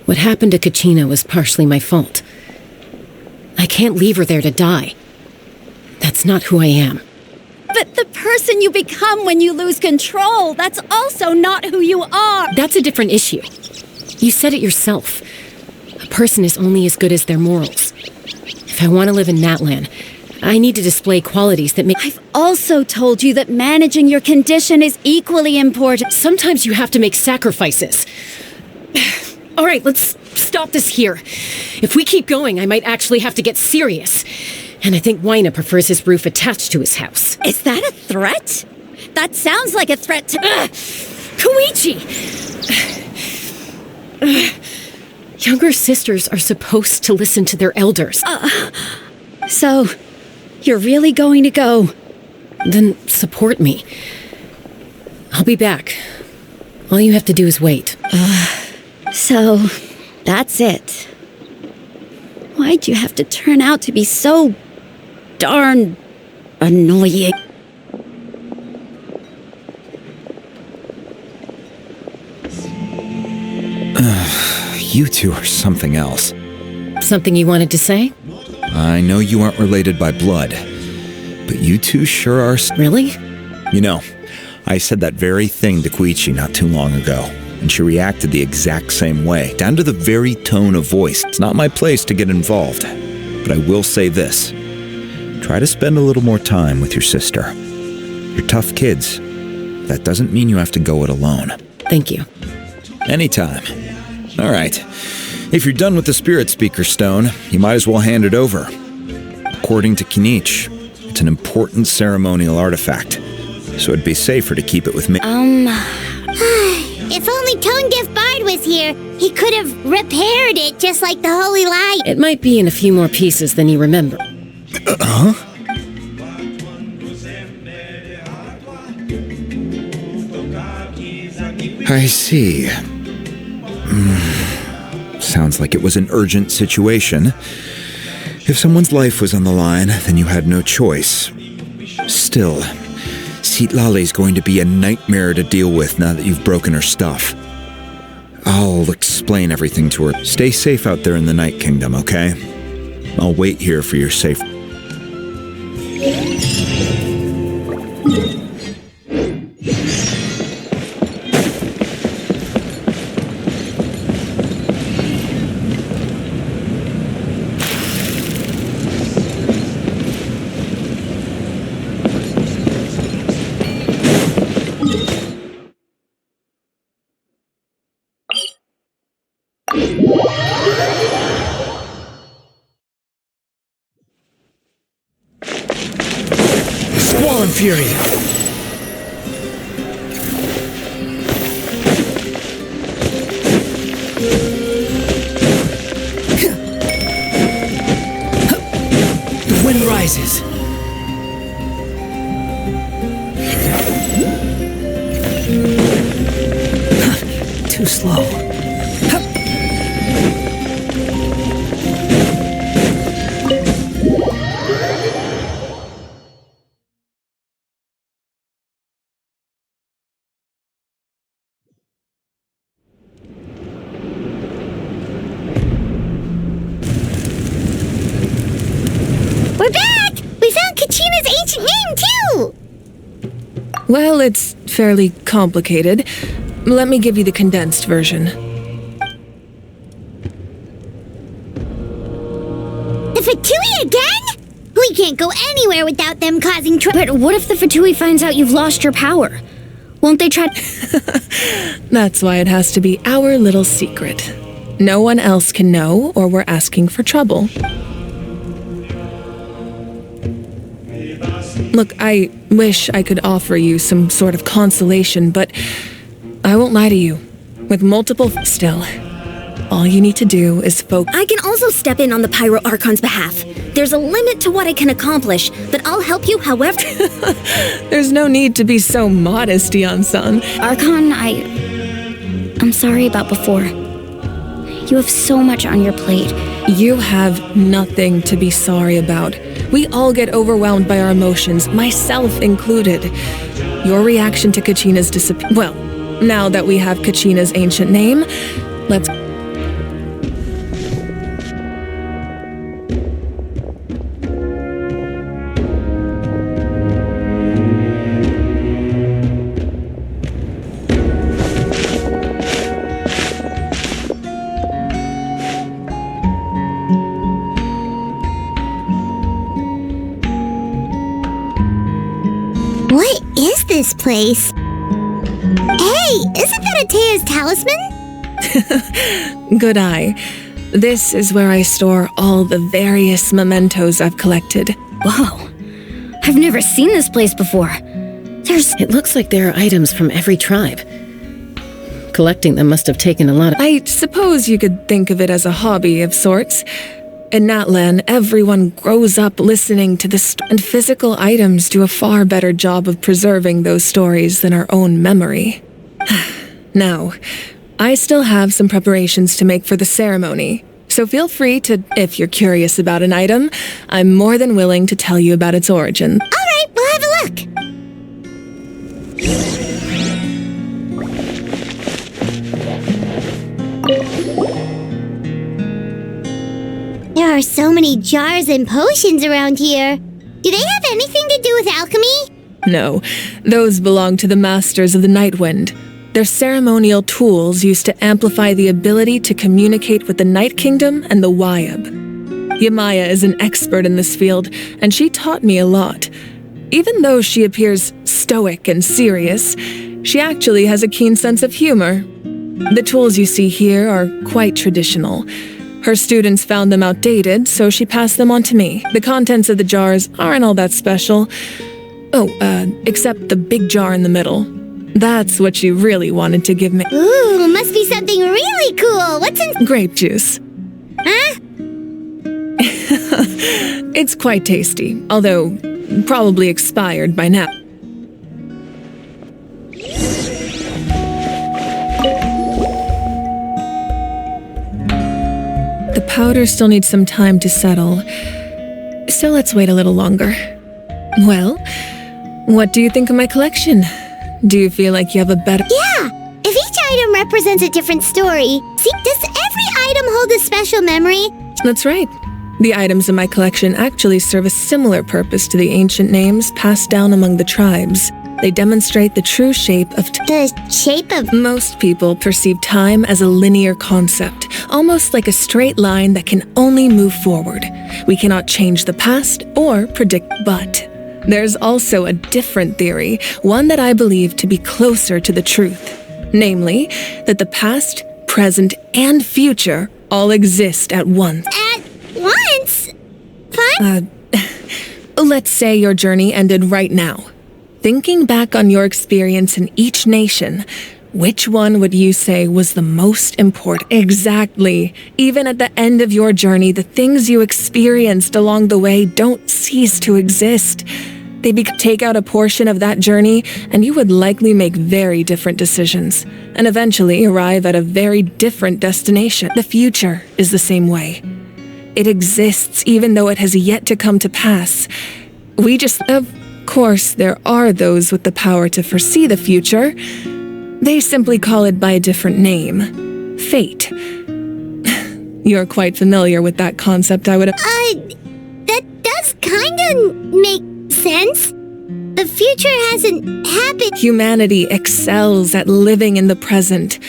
What happened to Kachina was partially my fault. I can't leave her there to die. That's not who I am.
But the person you become when you lose control, that's also not who you are.
That's a different issue. You said it yourself. A person is only as good as their morals. If I want to live in Natlan, I need to display qualities that make...
I've also told you that managing your condition is equally important.
Sometimes you have to make sacrifices. All right, let's stop this here. If we keep going, I might actually have to get serious. And I think Wina prefers his roof attached to his house.
Is that a threat? That sounds like a threat to...
Koichi! Younger sisters are supposed to listen to their elders.
So, you're really going to go?
Then support me. I'll be back. All you have to do is wait.
So, that's it. Why'd you have to turn out to be so darn annoying?
You two are something else.
Something you wanted to say?
I know you aren't related by blood, but you two sure are...
Really?
You know, I said that very thing to Koichi not too long ago, and she reacted the exact same way, down to the very tone of voice. It's not my place to get involved, but I will say this. Try to spend a little more time with your sister. You're tough kids. That doesn't mean you have to go it alone.
Thank you.
Anytime. All right. If you're done with the Spirit Speaker Stone, you might as well hand it over. According to Kinich, it's an important ceremonial artifact, so it'd be safer to keep it with me.
If only Tonegif Bard was here, he could have repaired it just like the Holy Light.
It might be in a few more pieces than you remember.
Huh? I see. Sounds like it was an urgent situation. If someone's life was on the line, then you had no choice. Still, Citlali's going to be a nightmare to deal with now that you've broken her stuff. I'll explain everything to her. Stay safe out there in the Night Kingdom, okay? I'll wait here for your safe...
Squall Fury! The wind rises.
Whoa.
We're back! We found Kachina's ancient name, too!
Well, it's fairly complicated. Let me give you the condensed version.
The Fatui again? We can't go anywhere without them causing trouble.
But what if the Fatui finds out you've lost your power? Won't they try?
That's why it has to be our little secret. No one else can know, or we're asking for trouble. Look, I wish I could offer you some sort of consolation, but I won't lie to you. With multiple still, all you need to do is focus.
I can also step in on the Pyro Archon's behalf. There's a limit to what I can accomplish, but I'll help you however.
There's no need to be so modest, Yan-san.
Archon, I'm sorry about before. You have so much on your plate.
You have nothing to be sorry about. We all get overwhelmed by our emotions, myself included. Your reaction to Kachina's disappearance. Well, now that we have Kachina's ancient name, let's...
What is this place? Hey, isn't that Atea's talisman?
Good eye. This is where I store all the various mementos I've collected.
Whoa. I've never seen this place before.
It looks like there are items from every tribe. Collecting them must have taken a lot of...
I suppose you could think of it as a hobby of sorts. In Natlan, everyone grows up listening to and physical items do a far better job of preserving those stories than our own memory. Now, I still have some preparations to make for the ceremony, so feel free to, if you're curious about an item, I'm more than willing to tell you about its origin.
All right, we'll have a look. There are so many jars and potions around here. Do they have anything to do with alchemy?
No, those belong to the Masters of the Nightwind. They're ceremonial tools used to amplify the ability to communicate with the Night Kingdom and the Wyab. Yamaya is an expert in this field, and she taught me a lot. Even though she appears stoic and serious, she actually has a keen sense of humor. The tools you see here are quite traditional. Her students found them outdated, so she passed them on to me. The contents of the jars aren't all that special. Oh, except the big jar in the middle. That's what she really wanted to give me.
Ooh, must be something really cool. What's in...
Grape juice.
Huh?
It's quite tasty, although probably expired by now. The powder still needs some time to settle, so let's wait a little longer. Well, what do you think of my collection? Do you feel like you have a better...
Yeah! If each item represents a different story, see, does every item hold a special memory?
That's right. The items in my collection actually serve a similar purpose to the ancient names passed down among the tribes. They demonstrate the true shape of...
The shape of...
Most people perceive time as a linear concept, almost like a straight line that can only move forward. We cannot change the past or predict, but there's also a different theory, one that I believe to be closer to the truth. Namely, that the past, present, and future all exist at once.
At once? Fine.
Let's say your journey ended right now. Thinking back on your experience in each nation, which one would you say was the most important? Exactly. Even at the end of your journey, the things you experienced along the way don't cease to exist. They take out a portion of that journey, and you would likely make very different decisions, and eventually arrive at a very different destination. The future is the same way. It exists even though it has yet to come to pass. Of course, there are those with the power to foresee the future. They simply call it by a different name. Fate. You're quite familiar with that concept, I would...
That does kinda make sense. The future hasn't happened.
Humanity excels at living in the present,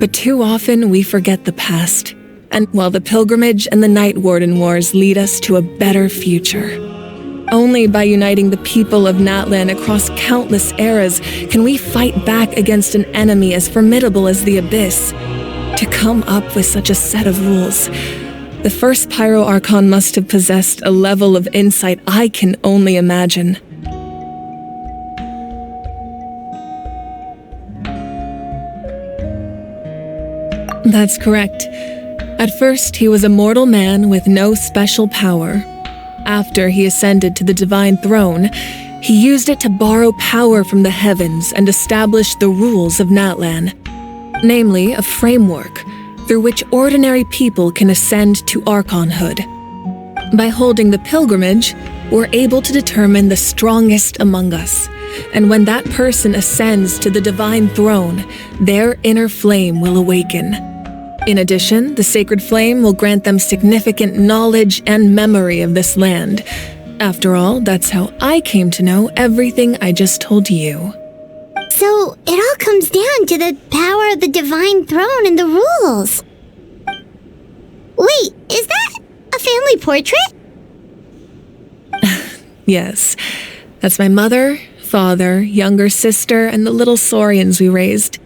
but too often we forget the past. And while the pilgrimage and the Night Warden Wars lead us to a better future. Only by uniting the people of Natlan across countless eras can we fight back against an enemy as formidable as the Abyss. To come up with such a set of rules, the first Pyro Archon must have possessed a level of insight I can only imagine. That's correct. At first, he was a mortal man with no special power. After he ascended to the divine throne, he used it to borrow power from the heavens and establish the rules of Natlan, namely a framework through which ordinary people can ascend to Archonhood. By holding the pilgrimage, we're able to determine the strongest among us, and when that person ascends to the divine throne, their inner flame will awaken. In addition, the sacred flame will grant them significant knowledge and memory of this land. After all, that's how I came to know everything I just told you.
So, it all comes down to the power of the divine throne and the rules. Wait, is that a family portrait?
Yes, that's my mother, father, younger sister, and the little saurians we raised.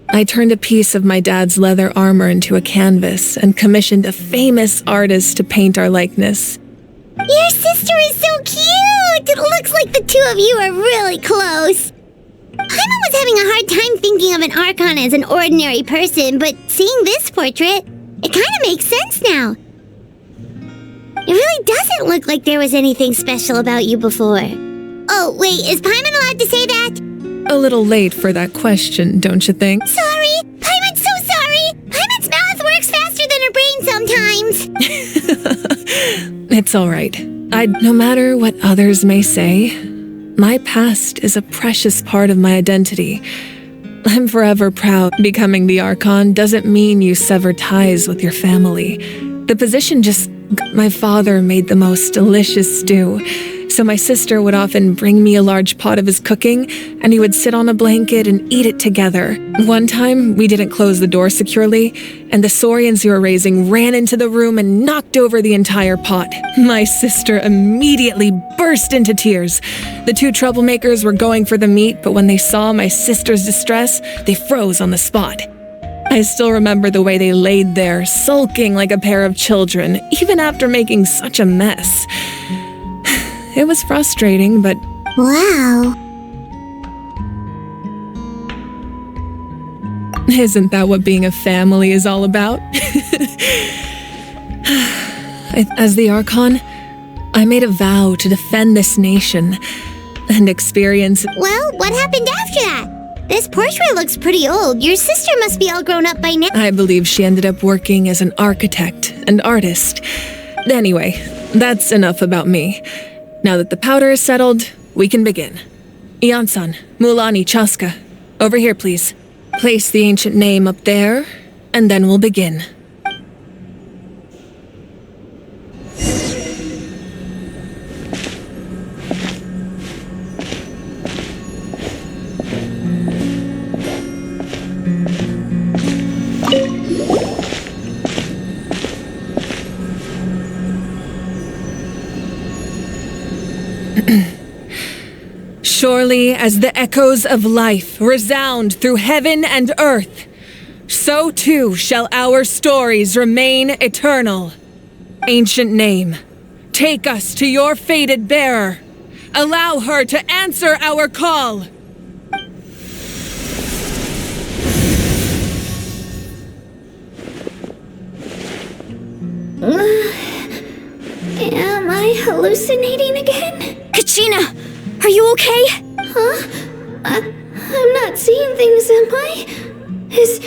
I turned a piece of my dad's leather armor into a canvas and commissioned a famous artist to paint our likeness.
Your sister is so cute! It looks like the two of you are really close. Paimon was having a hard time thinking of an Archon as an ordinary person, but seeing this portrait, it kind of makes sense now. It really doesn't look like there was anything special about you before. Oh, wait, is Paimon allowed to say that?
A little late for that question, don't you think?
Sorry! Paimon's so sorry! Paimon's mouth works faster than her brain sometimes!
It's all right. No matter what others may say, my past is a precious part of my identity. I'm forever proud. Becoming the Archon doesn't mean you sever ties with your family. The position just... My father made the most delicious stew, so my sister would often bring me a large pot of his cooking, and he would sit on a blanket and eat it together. One time, we didn't close the door securely, and the saurians we were raising ran into the room and knocked over the entire pot. My sister immediately burst into tears. The two troublemakers were going for the meat, but when they saw my sister's distress, they froze on the spot. I still remember the way they laid there, sulking like a pair of children, even after making such a mess. It was frustrating, but...
Wow.
Isn't that what being a family is all about? As the Archon, I made a vow to defend this nation and experience...
Well, what happened after that? This portrait looks pretty old. Your sister must be all grown up by now.
I believe she ended up working as an architect and artist. Anyway, that's enough about me. Now that the powder is settled, we can begin. Ian-san, Mulani, Chaska, over here, please. Place the ancient name up there, and then we'll begin. Surely as the echoes of life resound through heaven and earth, so too shall our stories remain eternal. Ancient name, take us to your fated bearer. Allow her to answer our call.
Am I hallucinating again?
Kachina! Are you okay?
Huh? I'm not seeing things, am I? Is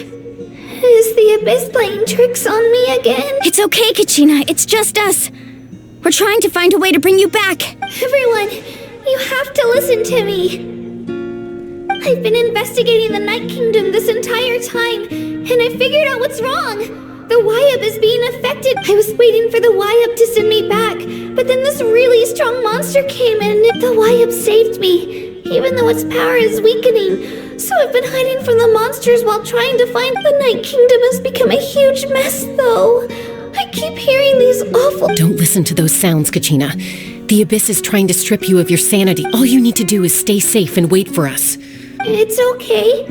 the Abyss playing tricks on me again?
It's okay, Kachina. It's just us. We're trying to find a way to bring you back.
Everyone, you have to listen to me. I've been investigating the Night Kingdom this entire time, and I figured out what's wrong. The Wyab is being affected. I was waiting for the Wyab to send me back, but then this really strong monster came in. The Wyab saved me, even though its power is weakening. So I've been hiding from the monsters while trying to find the Night Kingdom has become a huge mess, though. I keep hearing these awful—
Don't listen to those sounds, Kachina. The Abyss is trying to strip you of your sanity. All you need to do is stay safe and wait for us.
It's okay.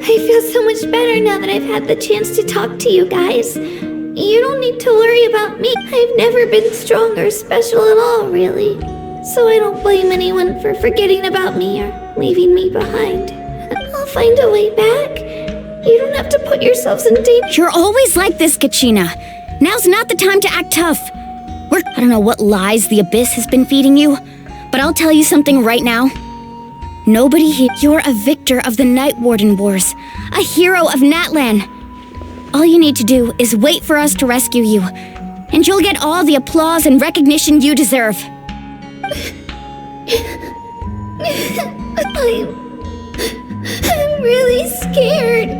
I feel so much better now that I've had the chance to talk to you guys. You don't need to worry about me. I've never been strong or special at all, really. So I don't blame anyone for forgetting about me or leaving me behind. I'll find a way back. You don't have to put yourselves in danger.
You're always like this, Kachina. Now's not the time to act tough. I don't know what lies the Abyss has been feeding you, but I'll tell you something right now. Nobody here. You're a victor of the Night Warden Wars, a hero of Natlan. All you need to do is wait for us to rescue you, and you'll get all the applause and recognition you deserve.
I'm really scared.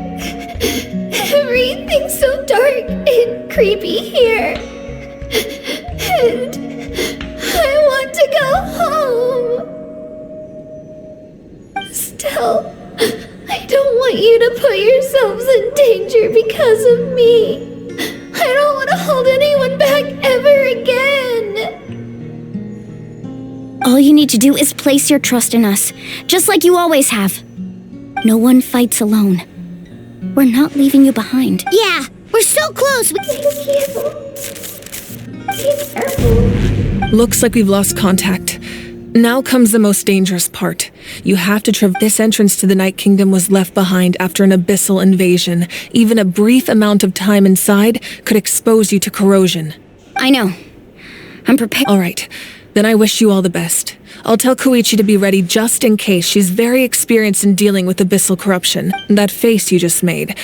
Everything's so dark and creepy here. And I want to go home. Still, I don't want you to put yourselves in danger because of me. I don't want to hold anyone back ever again.
All you need to do is place your trust in us, just like you always have. No one fights alone. We're not leaving you behind.
Yeah, we're so close. Be careful.
Looks like we've lost contact. Now comes the most dangerous part. You have to traverse. This entrance to the Night Kingdom was left behind after an abyssal invasion. Even a brief amount of time inside could expose you to corrosion.
I know. I'm prepared.
All right. Then I wish you all the best. I'll tell Koichi to be ready just in case. She's very experienced in dealing with abyssal corruption. That face you just made.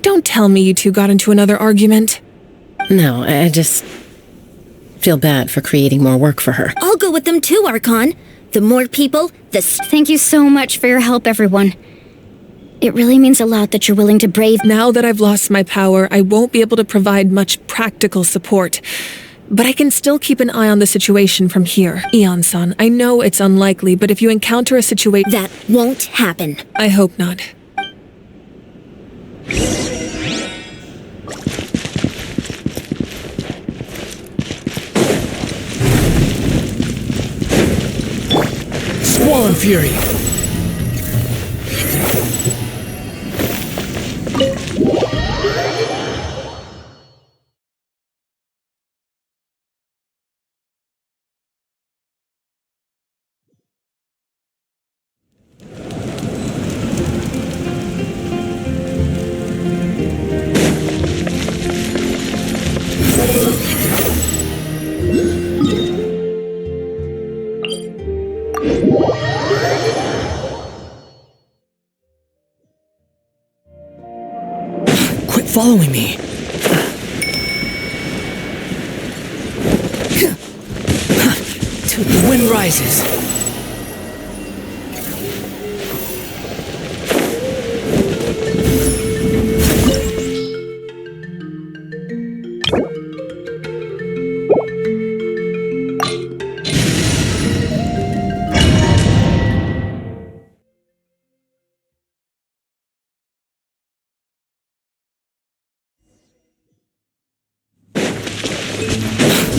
Don't tell me you two got into another argument.
No, I just feel bad for creating more work for her.
I'll go with them too, Archon. The more people, the—
Thank you so much for your help, everyone. It really means a lot that you're willing to brave—
Now that I've lost my power, I won't be able to provide much practical support. But I can still keep an eye on the situation from here. Eon-san, I know it's unlikely, but if you encounter a situation—
That won't happen.
I hope not.
Squall and Fury! Quit following me! Till the wind rises.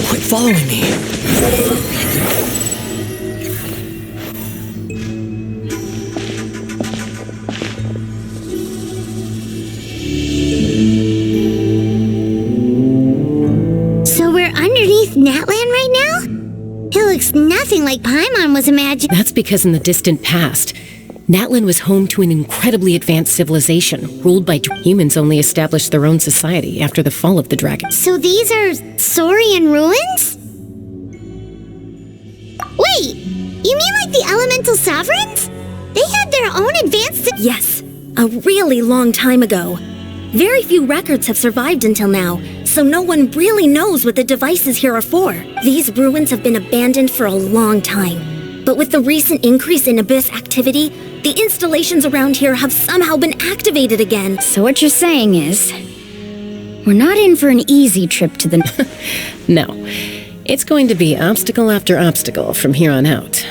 Quit following me!
So we're underneath Natlan right now? It looks nothing like Paimon was imagining.
That's because in the distant past, Natlan was home to an incredibly advanced civilization, ruled by humans only established their own society after the fall of the dragon.
So these are Saurian ruins? Wait! You mean like the elemental sovereigns? They had their own advanced...
Yes, a really long time ago. Very few records have survived until now, so no one really knows what the devices here are for. These ruins have been abandoned for a long time. But with the recent increase in Abyss activity, the installations around here have somehow been activated again.
So what you're saying is, we're not in for an easy trip to the...
No. It's going to be obstacle after obstacle from here on out.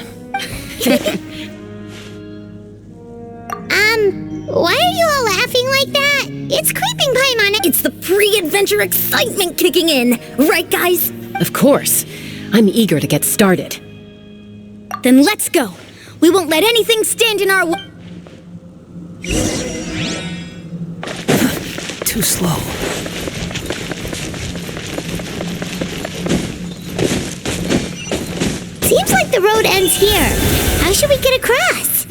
Why are you all laughing like that? It's creeping, Paimon.
It's the pre-adventure excitement kicking in, right guys?
Of course. I'm eager to get started.
Then let's go. We won't let anything stand in our way.
Too slow.
Seems like the road ends here. How should we get across?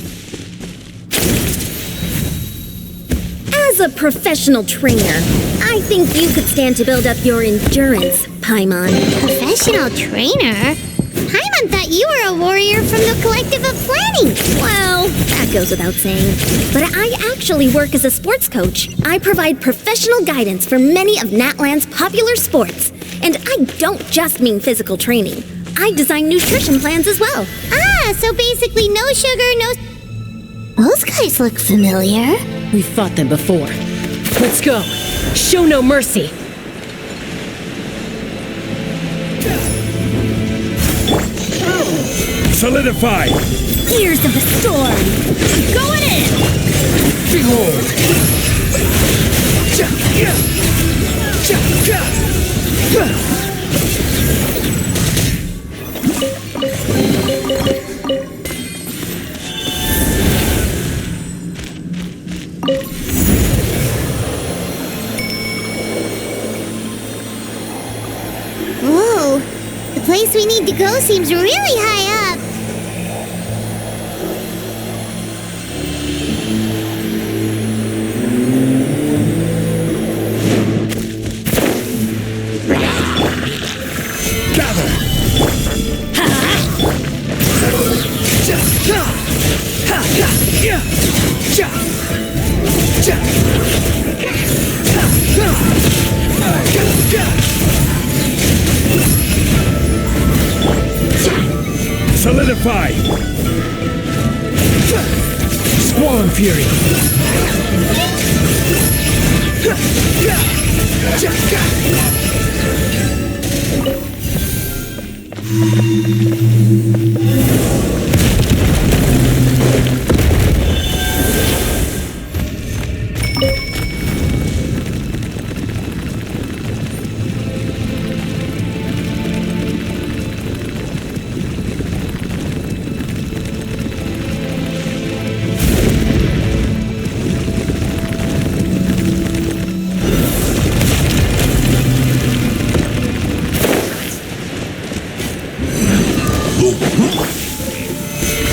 As a professional trainer, I think you could stand to build up your endurance, Paimon.
Professional trainer? Paimon thought you were a warrior from the Collective of Planning.
Well, that goes without saying. But I actually work as a sports coach. I provide professional guidance for many of Natlan's popular sports. And I don't just mean physical training. I design nutrition plans as well.
Ah, so basically no sugar, no... Those guys look familiar.
We've fought them before. Let's go. Show no mercy.
Solidify!
Ears of the storm! Going in!
Behold!
Whoa, the place we need to go seems really high up.
Solidify! Squall Fury!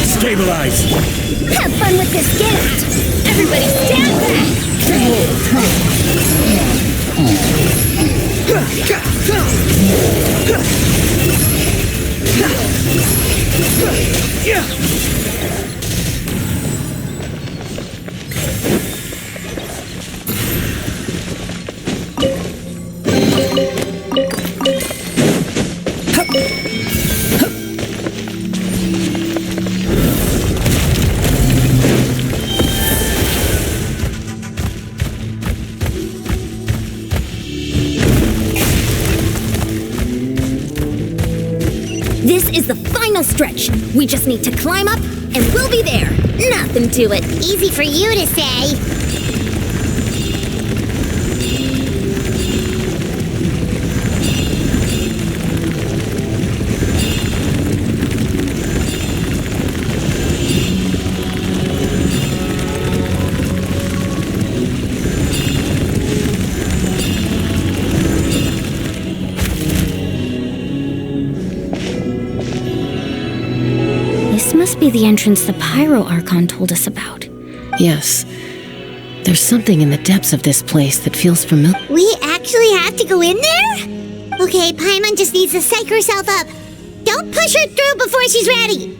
Stabilize!
Have fun with this gift! Everybody stand This is the final stretch. We just need to climb up, and we'll be there. Nothing to it.
Easy for you to say.
This must be the entrance the Pyro Archon told us about.
Yes. There's something in the depths of this place that feels familiar.
We actually have to go in there? Okay, Paimon just needs to psych herself up. Don't push her through before she's ready.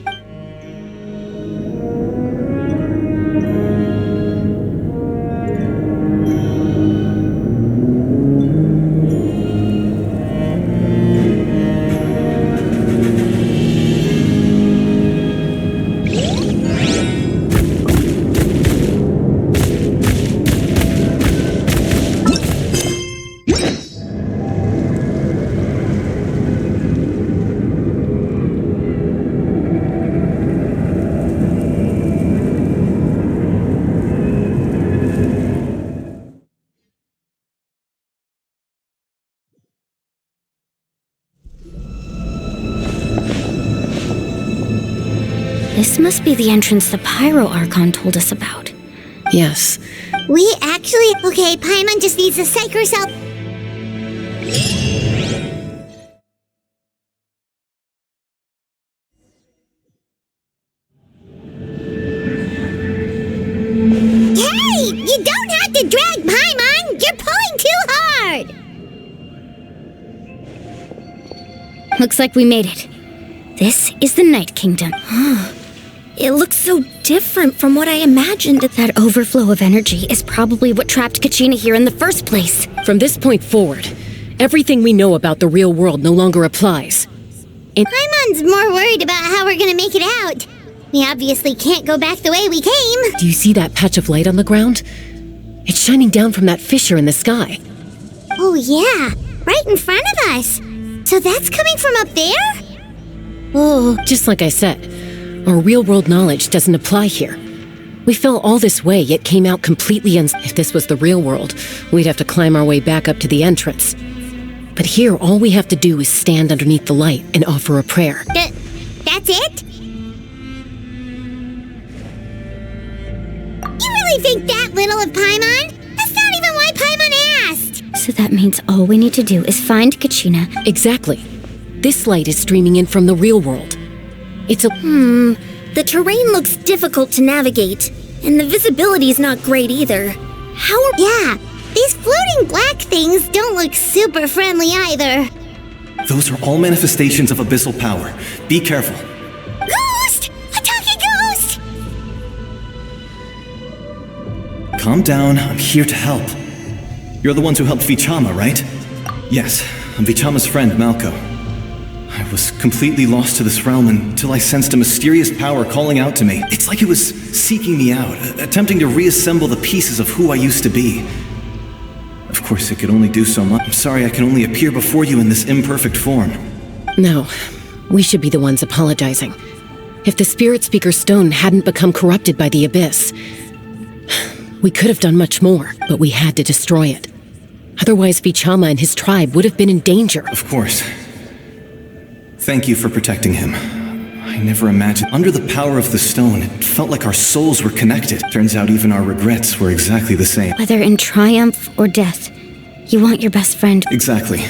This must be the entrance the Pyro Archon told us about.
Yes.
We actually... Okay, Paimon just needs to psych herself... Hey! You don't have to drag Paimon! You're pulling too hard!
Looks like we made it. This is the Night Kingdom.
It looks so different from what I imagined.
That overflow of energy is probably what trapped Kachina here in the first place.
From this point forward, everything we know about the real world no longer applies.
Paimon's more worried about how we're gonna make it out. We obviously can't go back the way we came.
Do you see that patch of light on the ground? It's shining down from that fissure in the sky.
Oh yeah, right in front of us. So that's coming from up there?
Oh, just like I said, our real-world knowledge doesn't apply here. We fell all this way, yet came out completely If this was the real world, we'd have to climb our way back up to the entrance. But here, all we have to do is stand underneath the light and offer a prayer.
That's it? You really think that little of Paimon? That's not even why Paimon asked!
So that means all we need to do is find Kachina.
Exactly. This light is streaming in from the real world. It's a...
The terrain looks difficult to navigate, and the visibility is not great either. How are...
Yeah, these floating black things don't look super friendly either.
Those are all manifestations of abyssal power. Be careful.
Ghost! A talking ghost!
Calm down, I'm here to help. You're the ones who helped Vichama, right? Yes, I'm Vichama's friend, Malko. I was completely lost to this realm until I sensed a mysterious power calling out to me. It's like it was seeking me out, attempting to reassemble the pieces of who I used to be. Of course, it could only do so much. I'm sorry I can only appear before you in this imperfect form.
No, we should be the ones apologizing. If the Spirit Speaker's stone hadn't become corrupted by the Abyss, we could have done much more, but we had to destroy it. Otherwise, Vichama and his tribe would have been in danger.
Of course. Thank you for protecting him. I never imagined. Under the power of the stone, it felt like our souls were connected. Turns out even our regrets were exactly the same.
Whether in triumph or death, you want your best friend.
Exactly.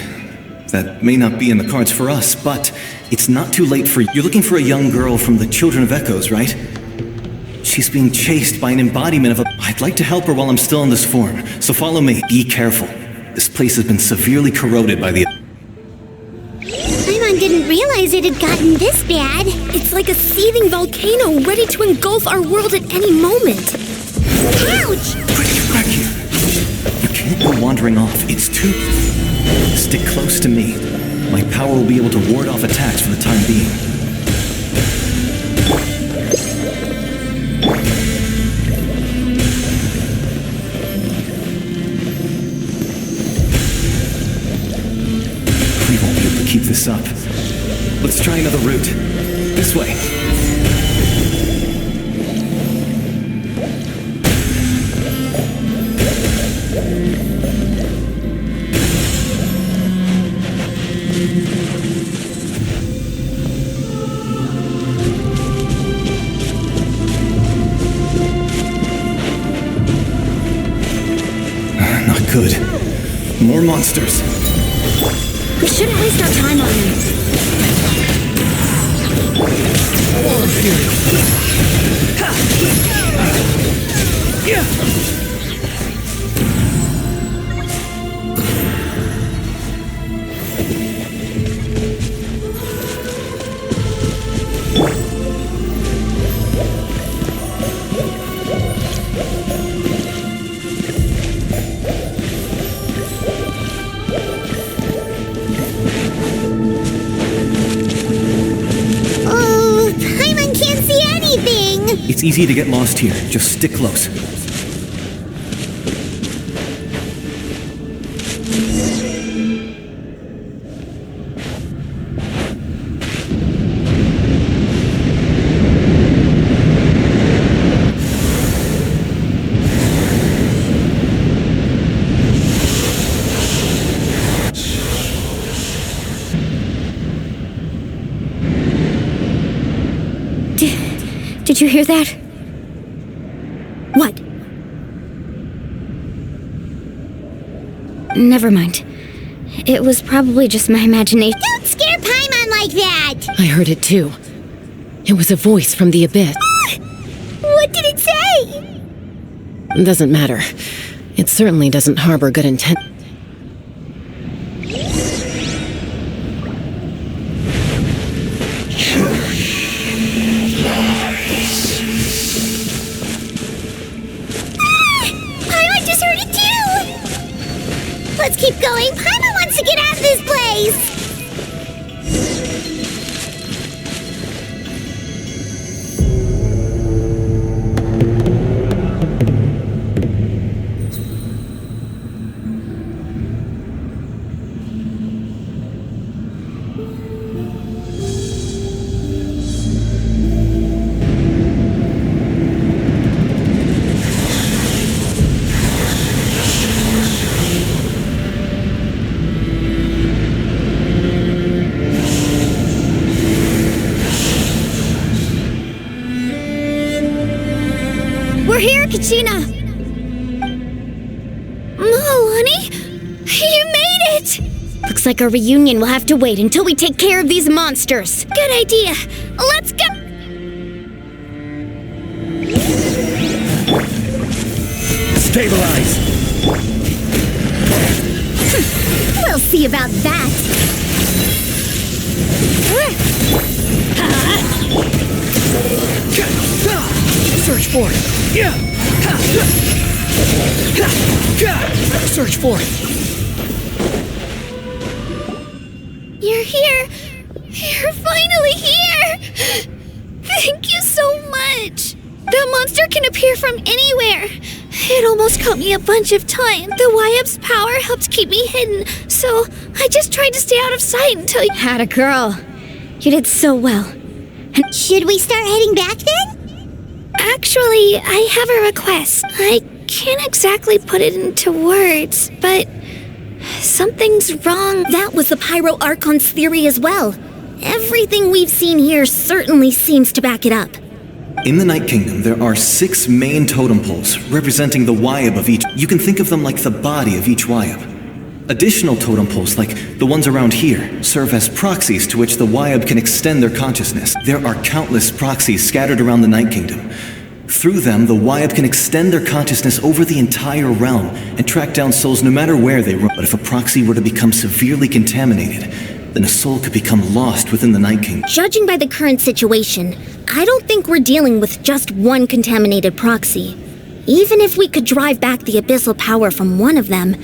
That may not be in the cards for us, but it's not too late for you. You're looking for a young girl from the Children of Echoes, right? She's being chased by an embodiment of a... I'd like to help her while I'm still in this form, so follow me. Be careful. This place has been severely corroded by the...
Paimon didn't realize it had gotten this bad.
It's like a seething volcano ready to engulf our world at any moment.
Ouch!
Back here. You can't go wandering off. It's too... Stick close to me. My power will be able to ward off attacks for the time being. We won't be able to keep this up. Let's try another route. This way. Not good. More monsters.
We shouldn't waste our time on them.
Oh, Paimon can't see anything!
It's easy to get lost here. Just stick close.
Did you hear that? What? Never mind. It was probably just my imagination.
Don't scare Paimon like that!
I heard it too. It was a voice from the abyss.
What did it say?
Doesn't matter. It certainly doesn't harbor good intent.
Paimon just heard it too! Let's keep going. Paimon wants to get out of this place!
We're here, Kachina! Oh, honey? You made it! Looks like our reunion will have to wait until we take care of these monsters. Good idea. Let's go!
Stabilize!
We'll see about that.
Search for it! Search for it!
You're here! You're finally here! Thank you so much! The monster can appear from anywhere! It almost caught me a bunch of times. The YUP's power helped keep me hidden, so I just tried to stay out of sight until you had a girl. You did so well.
Should we start heading back then?
Actually, I have a request. I can't exactly put it into words, but something's wrong. That was the Pyro Archon's theory as well. Everything we've seen here certainly seems to back it up.
In the Night Kingdom, there are 6 main totem poles representing the YUB of each. You can think of them like the body of each YUB. Additional totem poles, like the ones around here, serve as proxies to which the YUB can extend their consciousness. There are countless proxies scattered around the Night Kingdom. Through them, the YUB can extend their consciousness over the entire realm and track down souls no matter where they roam. But if a proxy were to become severely contaminated, then a soul could become lost within the Night Kingdom.
Judging by the current situation, I don't think we're dealing with just one contaminated proxy. Even if we could drive back the abyssal power from one of them,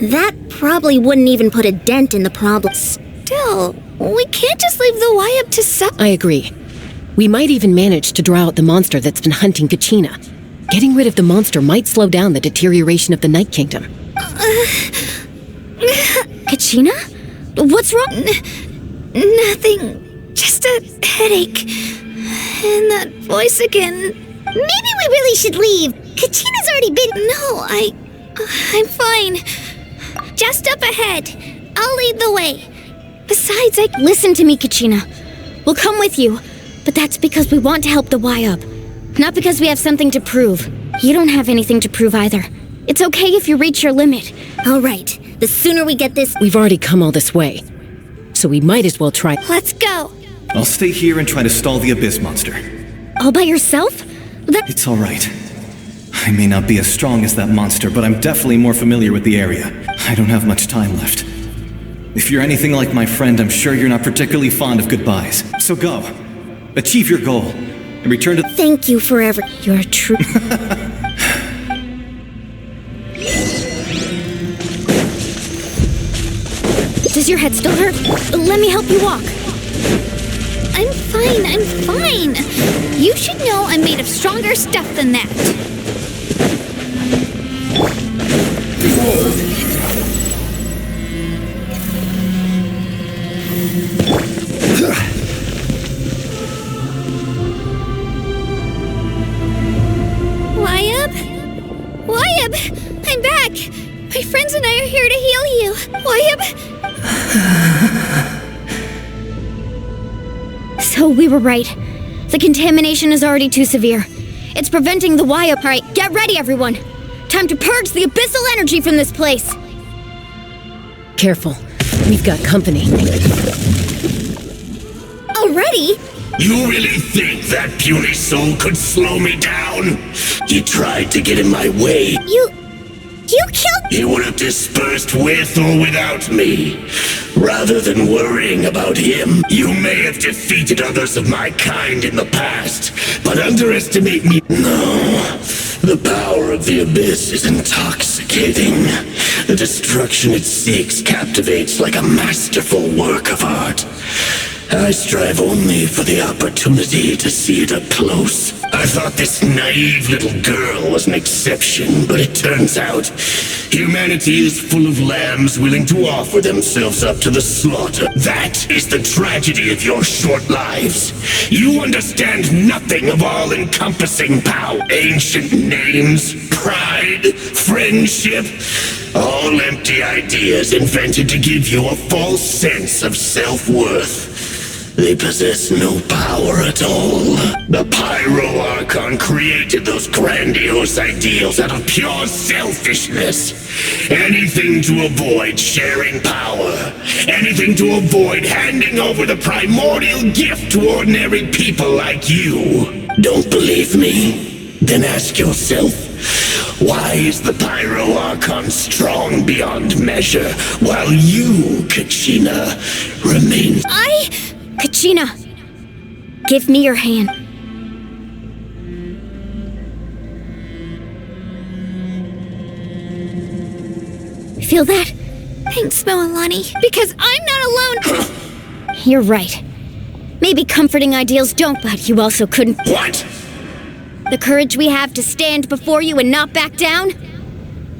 that probably wouldn't even put a dent in the problem. Still, we can't just leave the YUB to suffer.
I agree. We might even manage to draw out the monster that's been hunting Kachina. Getting rid of the monster might slow down the deterioration of the Night Kingdom.
Kachina? What's wrong? Nothing. Just a headache. And that voice again.
Maybe we really should leave. Kachina's already been...
No, I'm fine. Just up ahead. I'll lead the way. Besides, listen to me, Kachina. We'll come with you, but that's because we want to help the YUB, not because we have something to prove. You don't have anything to prove either. It's okay if you reach your limit. All right. The sooner we get this...
We've already come all this way, so we might as well try...
Let's go.
I'll stay here and try to stall the Abyss monster.
All by yourself?
It's all right. I may not be as strong as that monster, but I'm definitely more familiar with the area. I don't have much time left. If you're anything like my friend, I'm sure you're not particularly fond of goodbyes. So go. Achieve your goal. And return to...
Thank you forever. You're true... Does your head still hurt? Let me help you walk. I'm fine. You should know I'm made of stronger stuff than that. YUB, I'm back. My friends and I are here to heal you. YUB. So we were right. The contamination is already too severe. It's preventing the Waya. All right, get ready, everyone. Time to purge the abyssal energy from this place.
Careful. We've got company.
Already?
You really think that puny soul could slow me down? He tried to get in my way.
You killed—
He would have dispersed with or without me. Rather than worrying about him, you may have defeated others of my kind in the past, but underestimate me. No. The power of the Abyss is intoxicating. The destruction it seeks captivates like a masterful work of art. I strive only for the opportunity to see it up close. I thought this naive little girl was an exception, but it turns out humanity is full of lambs willing to offer themselves up to the slaughter. That is the tragedy of your short lives. You understand nothing of all-encompassing power. Ancient names, pride, friendship, all empty ideas invented to give you a false sense of self-worth. They possess no power at all. The Pyro Archon created those grandiose ideals out of pure selfishness. Anything to avoid sharing power. Anything to avoid handing over the primordial gift to ordinary people like you. Don't believe me? Then ask yourself, why is the Pyro Archon strong beyond measure, while you, Kachina, remain—
Kachina, give me your hand. Feel that? Thanks, Moalani. Because I'm not alone. You're right. Maybe comforting ideals don't, but you also couldn't—
What?
The courage we have to stand before you and not back down?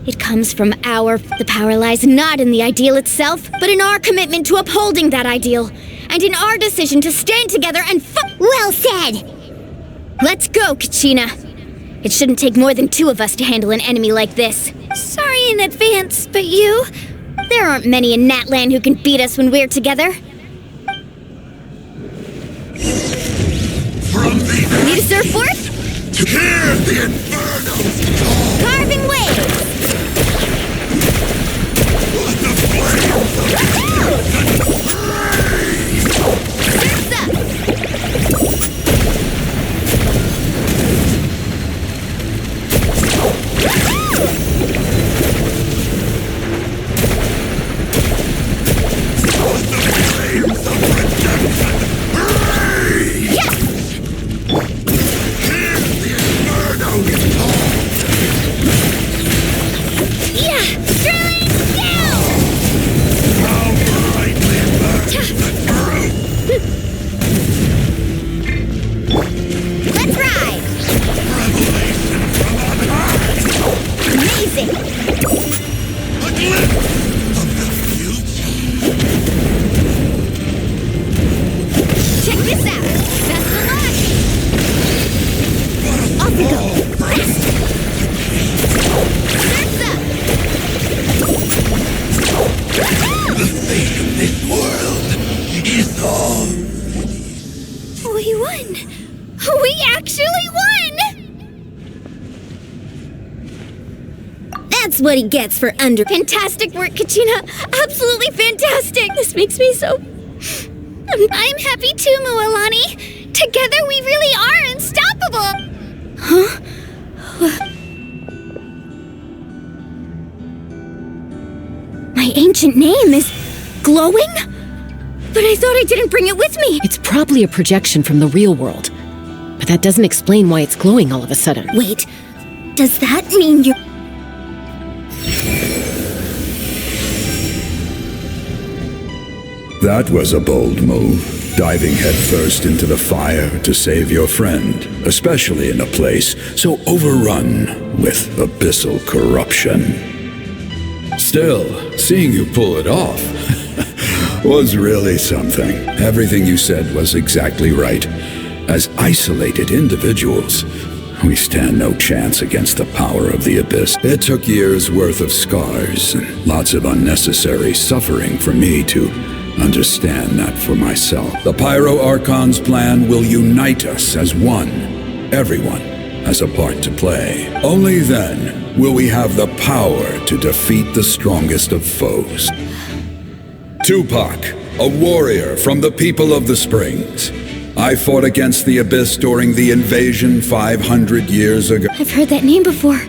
It comes from the power lies not in the ideal itself, but in our commitment to upholding that ideal. And in our decision to stand together and
Well said!
Let's go, Kachina. It shouldn't take more than two of us to handle an enemy like this.
Sorry in advance, but you—
There aren't many in Natlan who can beat us when we're together. Need a surfboard?
Hear the inferno!
Carving waves!
What he gets for under—
Fantastic work, Kachina! Absolutely fantastic! This makes me so—
I'm happy too, Moalani! Together we really are unstoppable!
Huh? My ancient name is glowing? But I thought I didn't bring it with me!
It's probably a projection from the real world. But that doesn't explain why it's glowing all of a sudden.
Wait, does that mean you're—
That was a bold move, diving headfirst into the fire to save your friend, especially in a place so overrun with abyssal corruption. Still, seeing you pull it off was really something. Everything you said was exactly right. As isolated individuals, we stand no chance against the power of the Abyss. It took years' worth of scars and lots of unnecessary suffering for me to understand that for myself. The Pyro Archon's plan will unite us as one. Everyone has a part to play. Only then will we have the power to defeat the strongest of foes. Tupac, a warrior from the people of the Springs. I fought against the Abyss during the invasion 500 years ago.
I've heard that name before.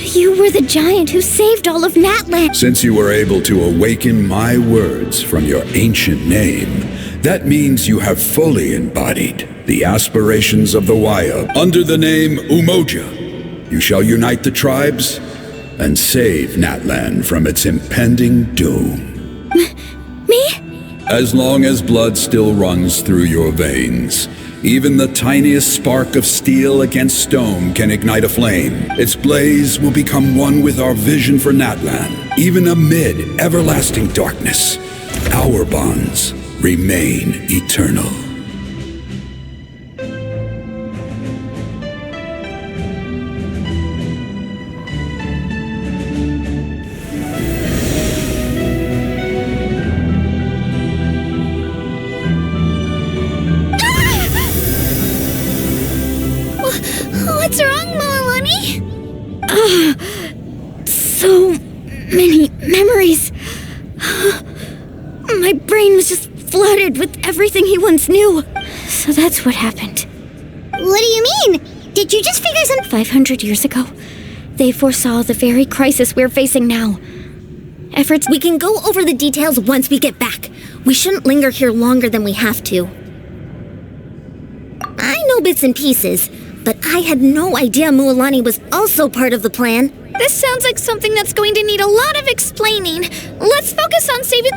You were the giant who saved all of Natlan.
Since you were able to awaken my words from your ancient name, that means you have fully embodied the aspirations of the Waya. Under the name Umoja, you shall unite the tribes and save Natlan from its impending doom.
Me?
As long as blood still runs through your veins, even the tiniest spark of steel against stone can ignite a flame. Its blaze will become one with our vision for Natlan. Even amid everlasting darkness, our bonds remain eternal.
What's wrong, Maloney? So many memories. My brain was just flooded with everything he once knew. So that's what happened.
What do you mean? Did you just figure some...
500 years ago, they foresaw the very crisis we're facing now. Efforts...
We can go over the details once we get back. We shouldn't linger here longer than we have to. I know bits and pieces, but I had no idea Mualani was also part of the plan.
This sounds like something that's going to need a lot of explaining. Let's focus on saving...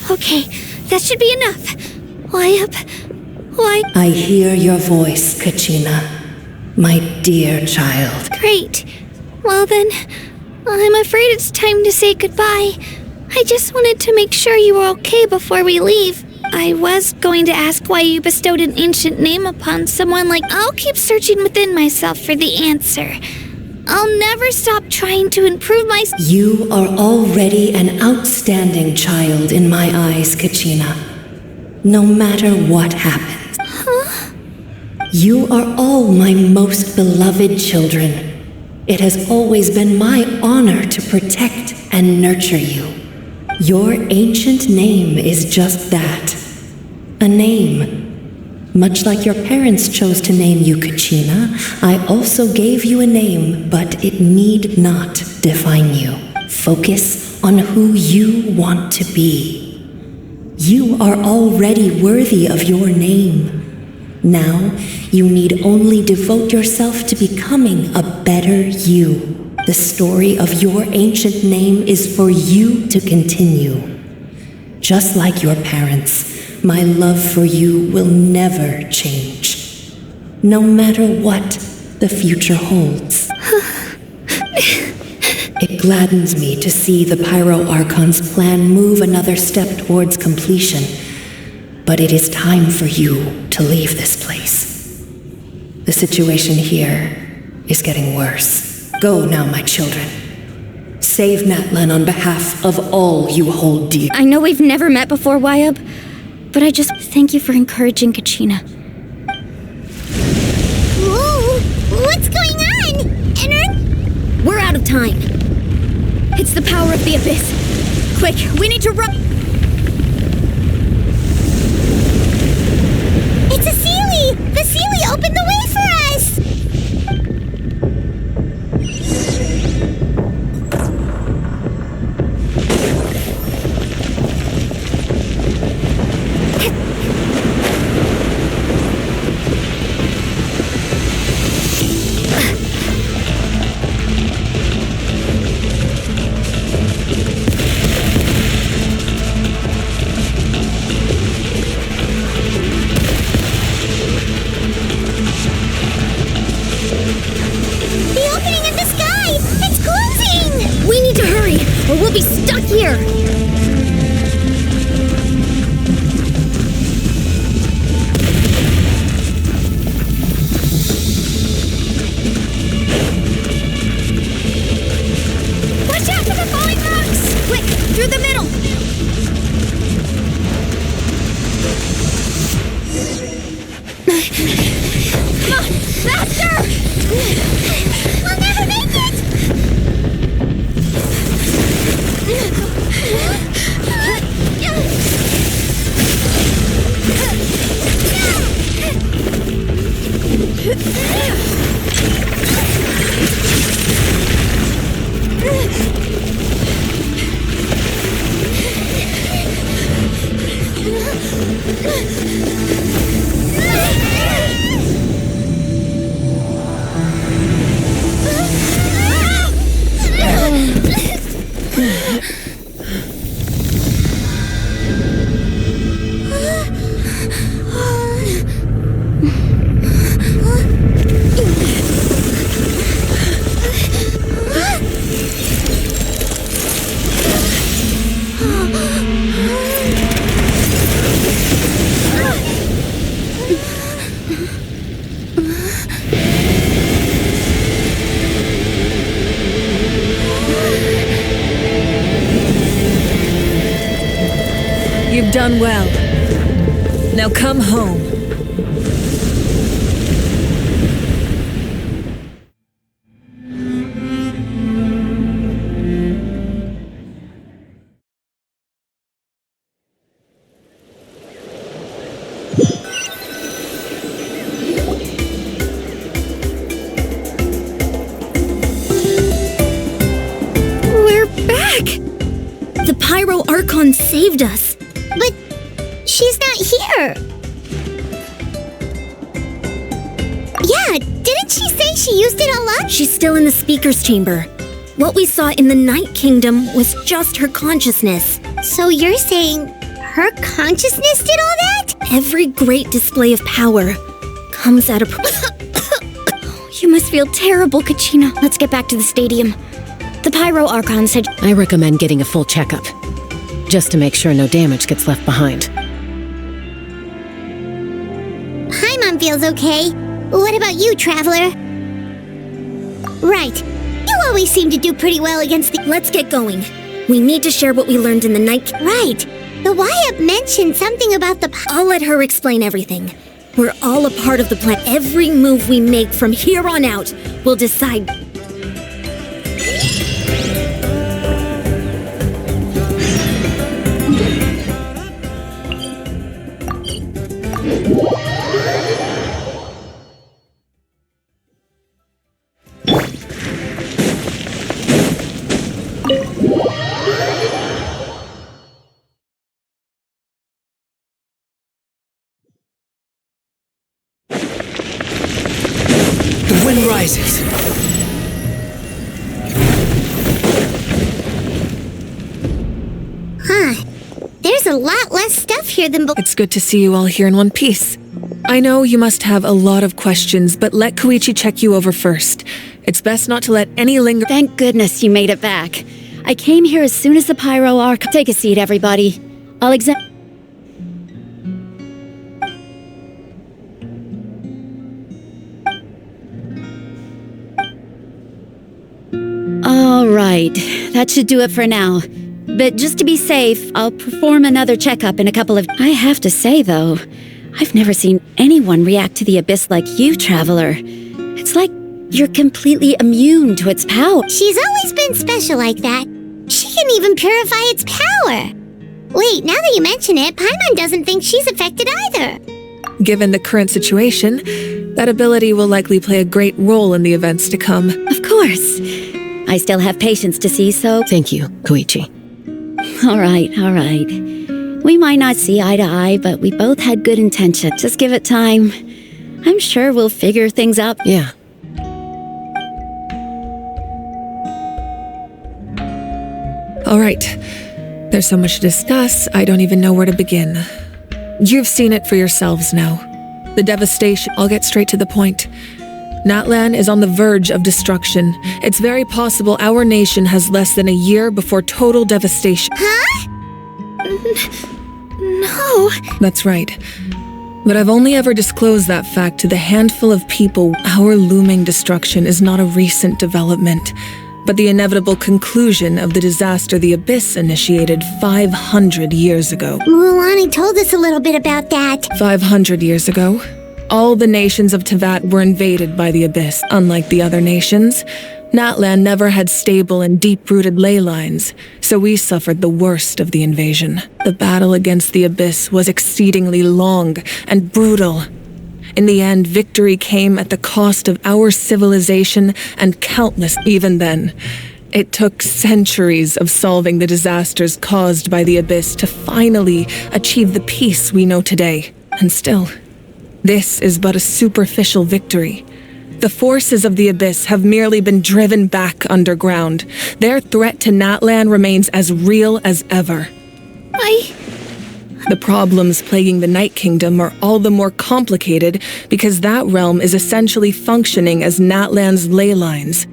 Okay, that should be enough. Why?
I hear your voice, Kachina, my dear child.
Great. Well then, I'm afraid it's time to say goodbye. I just wanted to make sure you were okay before we leave. I was going to ask why you bestowed an ancient name upon someone like... I'll keep searching within myself for the answer. I'll never stop trying to improve my...
You are already an outstanding child in my eyes, Kachina. No matter what happens.
Huh?
You are all my most beloved children. It has always been my honor to protect and nurture you. Your ancient name is just that. A name. Much like your parents chose to name you Kachina, I also gave you a name, but it need not define you. Focus on who you want to be. You are already worthy of your name. Now, you need only devote yourself to becoming a better you. The story of your ancient name is for you to continue. Just like your parents, my love for you will never change, no matter what the future holds. It gladdens me to see the Pyro Archon's plan move another step towards completion, but it is time for you to leave this place. The situation here is getting worse. Go now, my children. Save Natlan on behalf of all you hold dear.
I know we've never met before, Wayab, but I just thank you for encouraging Kachina.
Whoa! What's going on? Enrin?
We're out of time.
It's the power of the Abyss. Quick, we need to run.
It's a Sealy! The Sealy opened the way for us!
You've done well. Now come home.
We're back! The Pyro Archon saved us.
But she's not here. Yeah, didn't she say she used it all up?
She's still in the speaker's chamber. What we saw in the Night Kingdom was just her consciousness.
So you're saying her consciousness did all that?
Every great display of power comes at a... You must feel terrible, Kachina. Let's get back to the stadium. The Pyro Archon said...
I recommend getting a full checkup, just to make sure no damage gets left behind.
Paimon feels okay. What about you, Traveler? Right. You always seem to do pretty well against the...
Let's get going. We need to share what we learned in the night...
Right. The Wyatt mentioned something about the...
I'll let her explain everything. We're all a part of the plan. Every move we make from here on out will decide...
The wind rises.
Huh. There's a lot less stuff here than...
It's good to see you all here in one piece. I know you must have a lot of questions, but let Koichi check you over first. It's best not to let any linger...
Thank goodness you made it back. I came here as soon as the Pyro Arc... Take a seat, everybody. I'll examine... All right, that should do it for now. But just to be safe, I'll perform another checkup in a couple of... I have to say, though, I've never seen anyone react to the Abyss like you, Traveler. It's like you're completely immune to its power.
She's always been special like that. She can even purify its power. Wait, now that you mention it, Paimon doesn't think she's affected either.
Given the current situation, that ability will likely play a great role in the events to come.
Of course. I still have patience to see, so...
Thank you, Koichi.
All right. We might not see eye to eye, but we both had good intention. Just give it time. I'm sure we'll figure things out.
Yeah.
All right. There's so much to discuss, I don't even know where to begin. You've seen it for yourselves now. The devastation... I'll get straight to the point. Natlan is on the verge of destruction. It's very possible our nation has less than a year before total devastation.
Huh?
No.
That's right. But I've only ever disclosed that fact to the handful of people. Our looming destruction is not a recent development, but the inevitable conclusion of the disaster the Abyss initiated 500 years ago.
Mulan told us a little bit about that.
500 years ago, all the nations of Teyvat were invaded by the Abyss. Unlike the other nations, Natlan never had stable and deep-rooted ley lines, so we suffered the worst of the invasion. The battle against the Abyss was exceedingly long and brutal. In the end, victory came at the cost of our civilization and countless. Even then, it took centuries of solving the disasters caused by the Abyss to finally achieve the peace we know today. And still, this is but a superficial victory. The forces of the Abyss have merely been driven back underground. Their threat to Natlan remains as real as ever. The problems plaguing the Night Kingdom are all the more complicated because that realm is essentially functioning as Natlan's ley lines.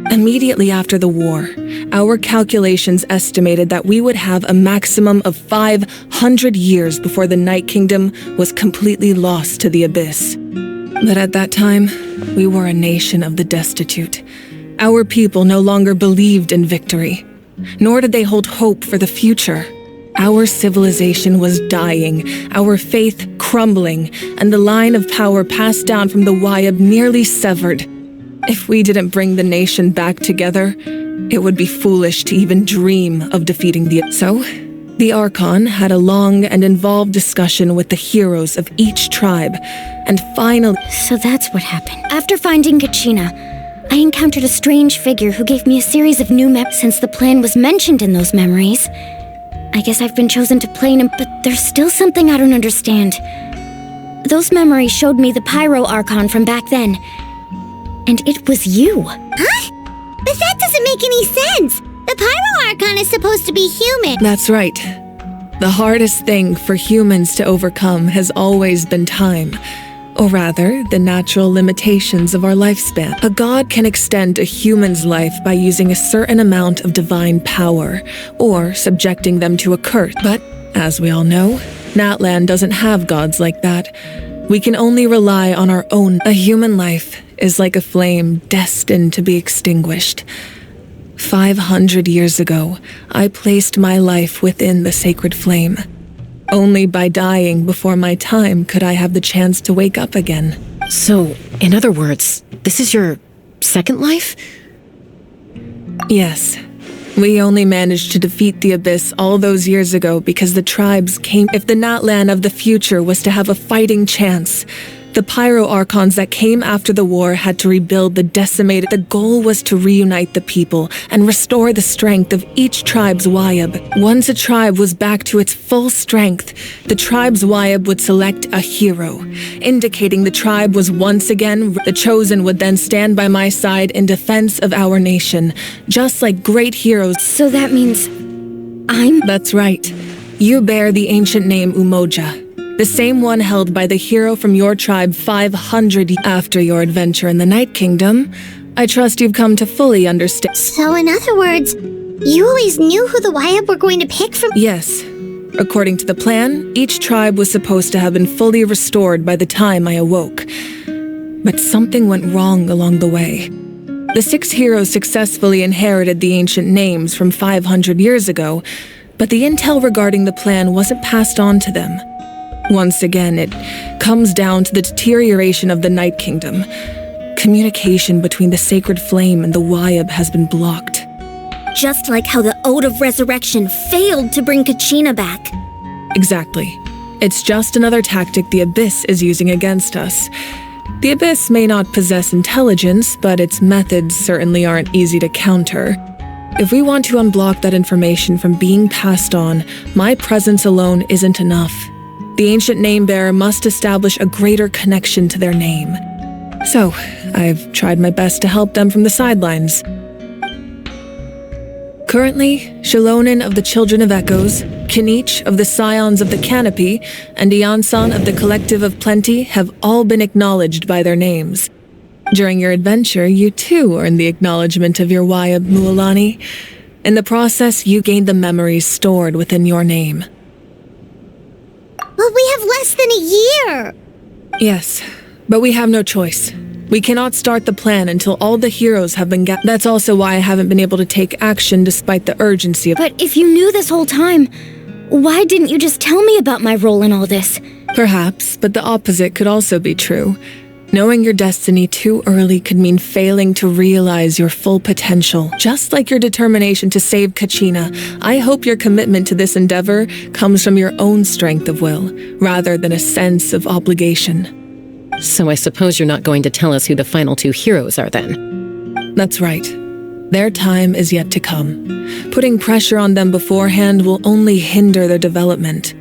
Immediately after the war, our calculations estimated that we would have a maximum of 500 years before the Night Kingdom was completely lost to the Abyss. But at that time, we were a nation of the destitute. Our people no longer believed in victory, nor did they hold hope for the future. Our civilization was dying, our faith crumbling, and the line of power passed down from the Wyab nearly severed. If we didn't bring the nation back together, it would be foolish to even dream of defeating the... So, the Archon had a long and involved discussion with the heroes of each tribe, and finally...
So that's what happened. After finding Kachina, I encountered a strange figure who gave me a series of new memories. Since the plan was mentioned in those memories, I guess I've been chosen to play him, but there's still something I don't understand. Those memories showed me the Pyro Archon from back then, and it was you.
Huh? But that doesn't make any sense. The Pyro Archon is supposed to be human.
That's right. The hardest thing for humans to overcome has always been time. Or rather, the natural limitations of our lifespan. A god can extend a human's life by using a certain amount of divine power, or subjecting them to a curse. But, as we all know, Natlan doesn't have gods like that. We can only rely on our own. A human life is like a flame destined to be extinguished. 500 years ago, I placed my life within the sacred flame. Only by dying before my time could I have the chance to wake up again.
So, in other words, this is your second life?
Yes. We only managed to defeat the Abyss all those years ago because the tribes came. If the Natlan of the future was to have a fighting chance, the Pyro Archons that came after the war had to rebuild the decimated. The goal was to reunite the people and restore the strength of each tribe's Wyab. Once a tribe was back to its full strength, the tribe's Wyab would select a hero, indicating the tribe was once again. The Chosen would then stand by my side in defense of our nation, just like great heroes.
So that means
That's right. You bear the ancient name Umoja. The same one held by the hero from your tribe 500 years after your adventure in the Night Kingdom. I trust you've come to fully understand.
So in other words, you always knew who the Wyab were going to pick from?
Yes. According to the plan, each tribe was supposed to have been fully restored by the time I awoke. But something went wrong along the way. The 6 heroes successfully inherited the ancient names from 500 years ago, but the intel regarding the plan wasn't passed on to them. Once again, it comes down to the deterioration of the Night Kingdom. Communication between the Sacred Flame and the Wyab has been blocked.
Just like how the Ode of Resurrection failed to bring Kachina back.
Exactly. It's just another tactic the Abyss is using against us. The Abyss may not possess intelligence, but its methods certainly aren't easy to counter. If we want to unblock that information from being passed on, my presence alone isn't enough. The ancient name-bearer must establish a greater connection to their name. So, I've tried my best to help them from the sidelines. Currently, Shalonin of the Children of Echoes, Kinich of the Scions of the Canopy, and Iansan of the Collective of Plenty have all been acknowledged by their names. During your adventure, you too earned the acknowledgement of your Wyab Mualani. In the process, you gained the memories stored within your name.
But we have less than a year!
Yes, but we have no choice. We cannot start the plan until all the heroes have been That's also why I haven't been able to take action despite the urgency of—
But if you knew this whole time, why didn't you just tell me about my role in all this?
Perhaps, but the opposite could also be true. Knowing your destiny too early could mean failing to realize your full potential. Just like your determination to save Kachina, I hope your commitment to this endeavor comes from your own strength of will, rather than a sense of obligation.
So I suppose you're not going to tell us who the final 2 heroes are then?
That's right. Their time is yet to come. Putting pressure on them beforehand will only hinder their development.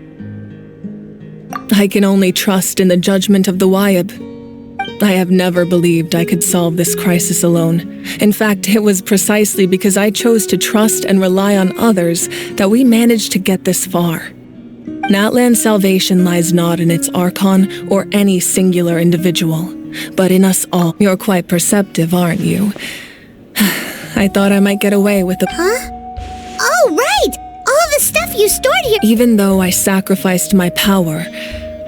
I can only trust in the judgment of the Wyab. I have never believed I could solve this crisis alone. In fact, it was precisely because I chose to trust and rely on others that we managed to get this far. Natlan's salvation lies not in its Archon or any singular individual, but in us all. You're quite perceptive, aren't you? I thought I might get away with the—
Huh? Oh, right! All the stuff you stored here—
Even though I sacrificed my power,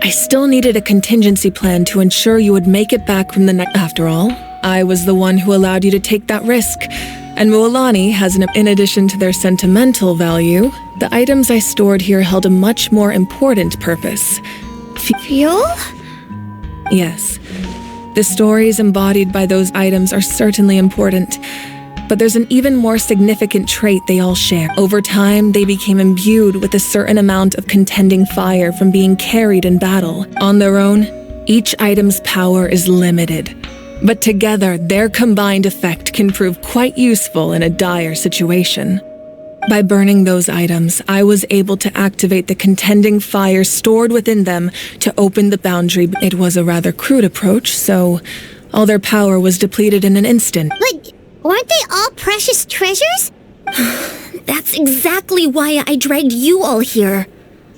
I still needed a contingency plan to ensure you would make it back from the night. After all, I was the one who allowed you to take that risk. And Mualani has in addition to their sentimental value, the items I stored here held a much more important purpose.
Fuel?
Yes. The stories embodied by those items are certainly important. But there's an even more significant trait they all share. Over time, they became imbued with a certain amount of contending fire from being carried in battle. On their own, each item's power is limited. But together, their combined effect can prove quite useful in a dire situation. By burning those items, I was able to activate the contending fire stored within them to open the boundary. It was a rather crude approach, so all their power was depleted in an instant.
But weren't they all precious treasures?
That's exactly why I dragged you all here.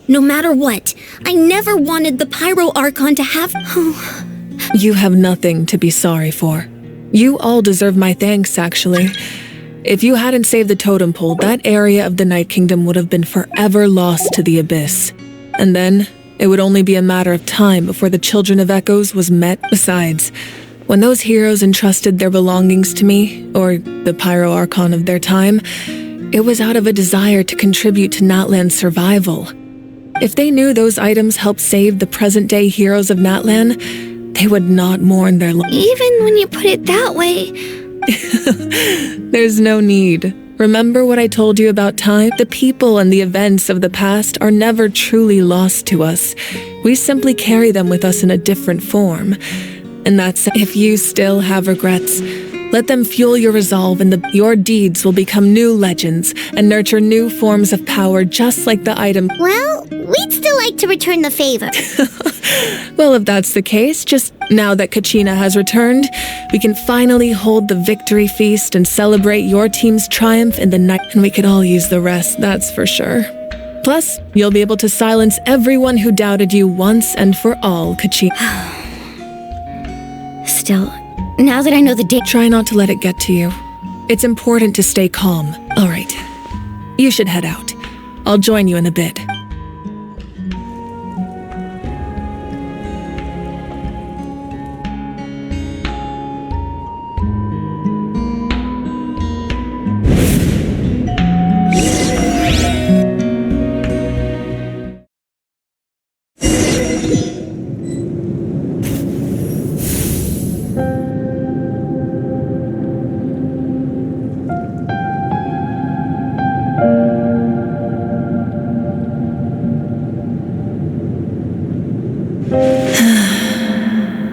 No matter what, I never wanted the Pyro Archon to have—
You have nothing to be sorry for. You all deserve my thanks, actually. If you hadn't saved the totem pole, that area of the Night Kingdom would have been forever lost to the Abyss. And then, it would only be a matter of time before the Children of Echoes was met. Besides, when those heroes entrusted their belongings to me, or the Pyro Archon of their time, it was out of a desire to contribute to Natlan's survival. If they knew those items helped save the present-day heroes of Natlan, they would not mourn their loss.
Even when you put it that way—
There's no need. Remember what I told you about time? The people and the events of the past are never truly lost to us. We simply carry them with us in a different form. And that's— if you still have regrets, let them fuel your resolve, and your deeds will become new legends and nurture new forms of power, just like the item.
Well, we'd still like to return the favor.
Well, if that's the case, just now that Kachina has returned, we can finally hold the victory feast and celebrate your team's triumph in the night, and we could all use the rest, that's for sure. Plus, you'll be able to silence everyone who doubted you once and for all, Kachina.
Still, now that I know the date—
Try not to let it get to you. It's important to stay calm. All right. You should head out. I'll join you in a bit.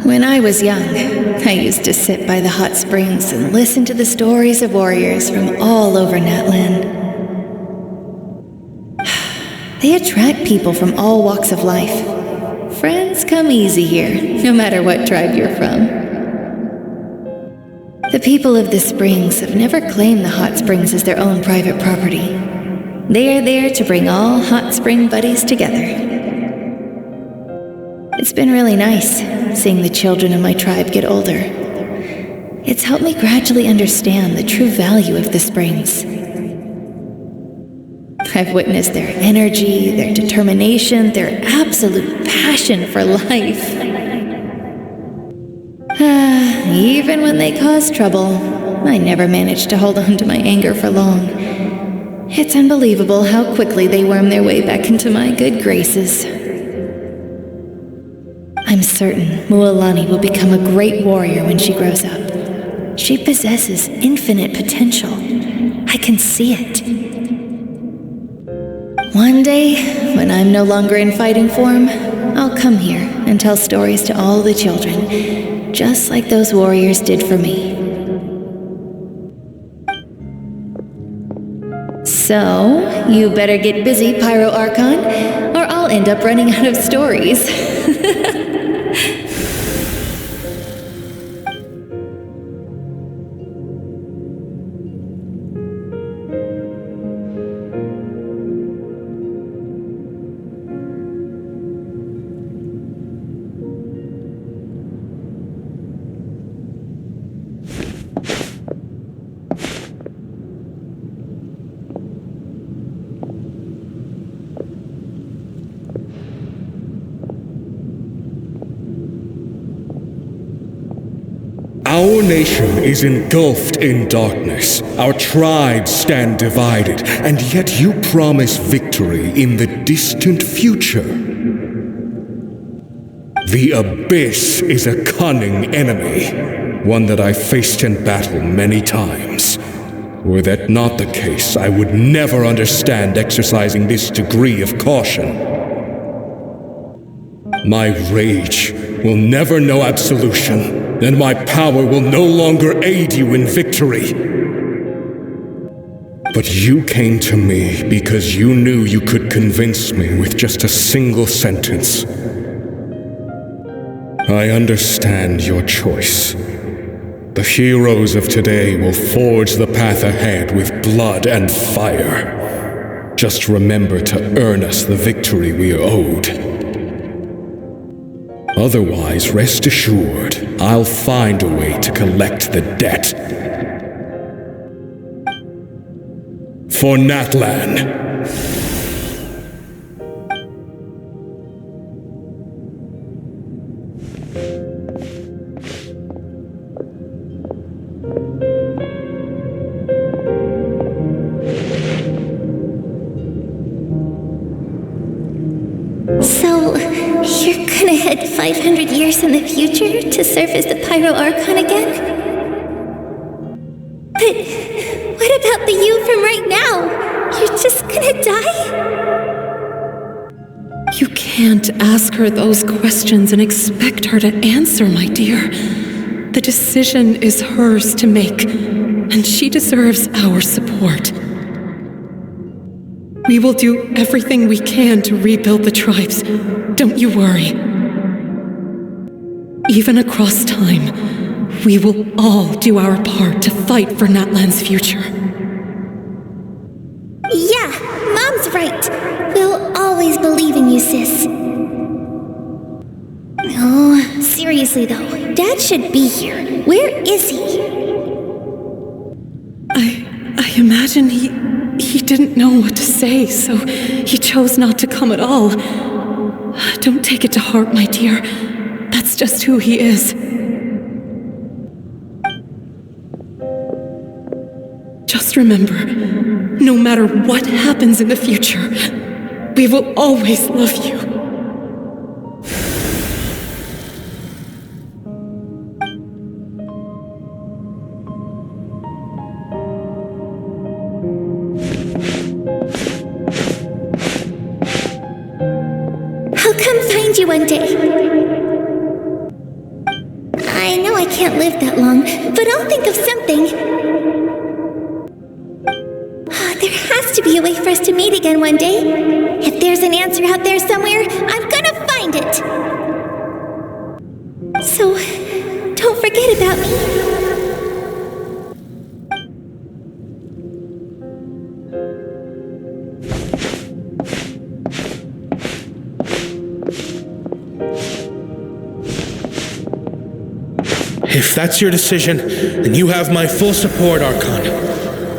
When I was young, I used to sit by the hot springs and listen to the stories of warriors from all over Natlan. They attract people from all walks of life. Friends come easy here, no matter what tribe you're from. The people of the springs have never claimed the hot springs as their own private property. They are there to bring all hot spring buddies together. It's been really nice seeing the children of my tribe get older. It's helped me gradually understand the true value of the springs. I've witnessed their energy, their determination, their absolute passion for life. Even when they cause trouble, I never managed to hold on to my anger for long. It's unbelievable how quickly they worm their way back into my good graces. I'm certain Mualani will become a great warrior when she grows up. She possesses infinite potential. I can see it. One day, when I'm no longer in fighting form, I'll come here and tell stories to all the children, just like those warriors did for me. So, you better get busy, Pyro Archon, or I'll I'll end up running out of stories.
Our nation is engulfed in darkness. Our tribes stand divided, and yet you promise victory in the distant future. The Abyss is a cunning enemy, one that I faced in battle many times. Were that not the case, I would never understand exercising this degree of caution. My rage will never know absolution, and my power will no longer aid you in victory. But you came to me because you knew you could convince me with just a single sentence. I understand your choice. The heroes of today will forge the path ahead with blood and fire. Just remember to earn us the victory we are owed. Otherwise, rest assured, I'll find a way to collect the debt. For Natlan.
So, you're gonna head 500 years in the future to serve as the Pyro Archon again? But what about the you from right now? You're just gonna die?
You can't ask her those questions and expect her to answer, my dear. The decision is hers to make, and she deserves our support. We will do everything we can to rebuild the tribes. Don't you worry. Even across time, we will all do our part to fight for Natlan's future.
Yeah, Mom's right. We'll always believe in you, sis. Oh, seriously though, Dad should be here. Where is he?
I imagine he didn't know what to say, so he chose not to come at all. Don't take it to heart, my dear. That's just who he is. Just remember, no matter what happens in the future, we will always love you.
I'll come find you one day. I know I can't live that long, but I'll think of something. There has to be a way for us to meet again one day. If there's an answer out there somewhere, I'm gonna find it. So, don't forget about me.
If that's your decision, then you have my full support, Archon.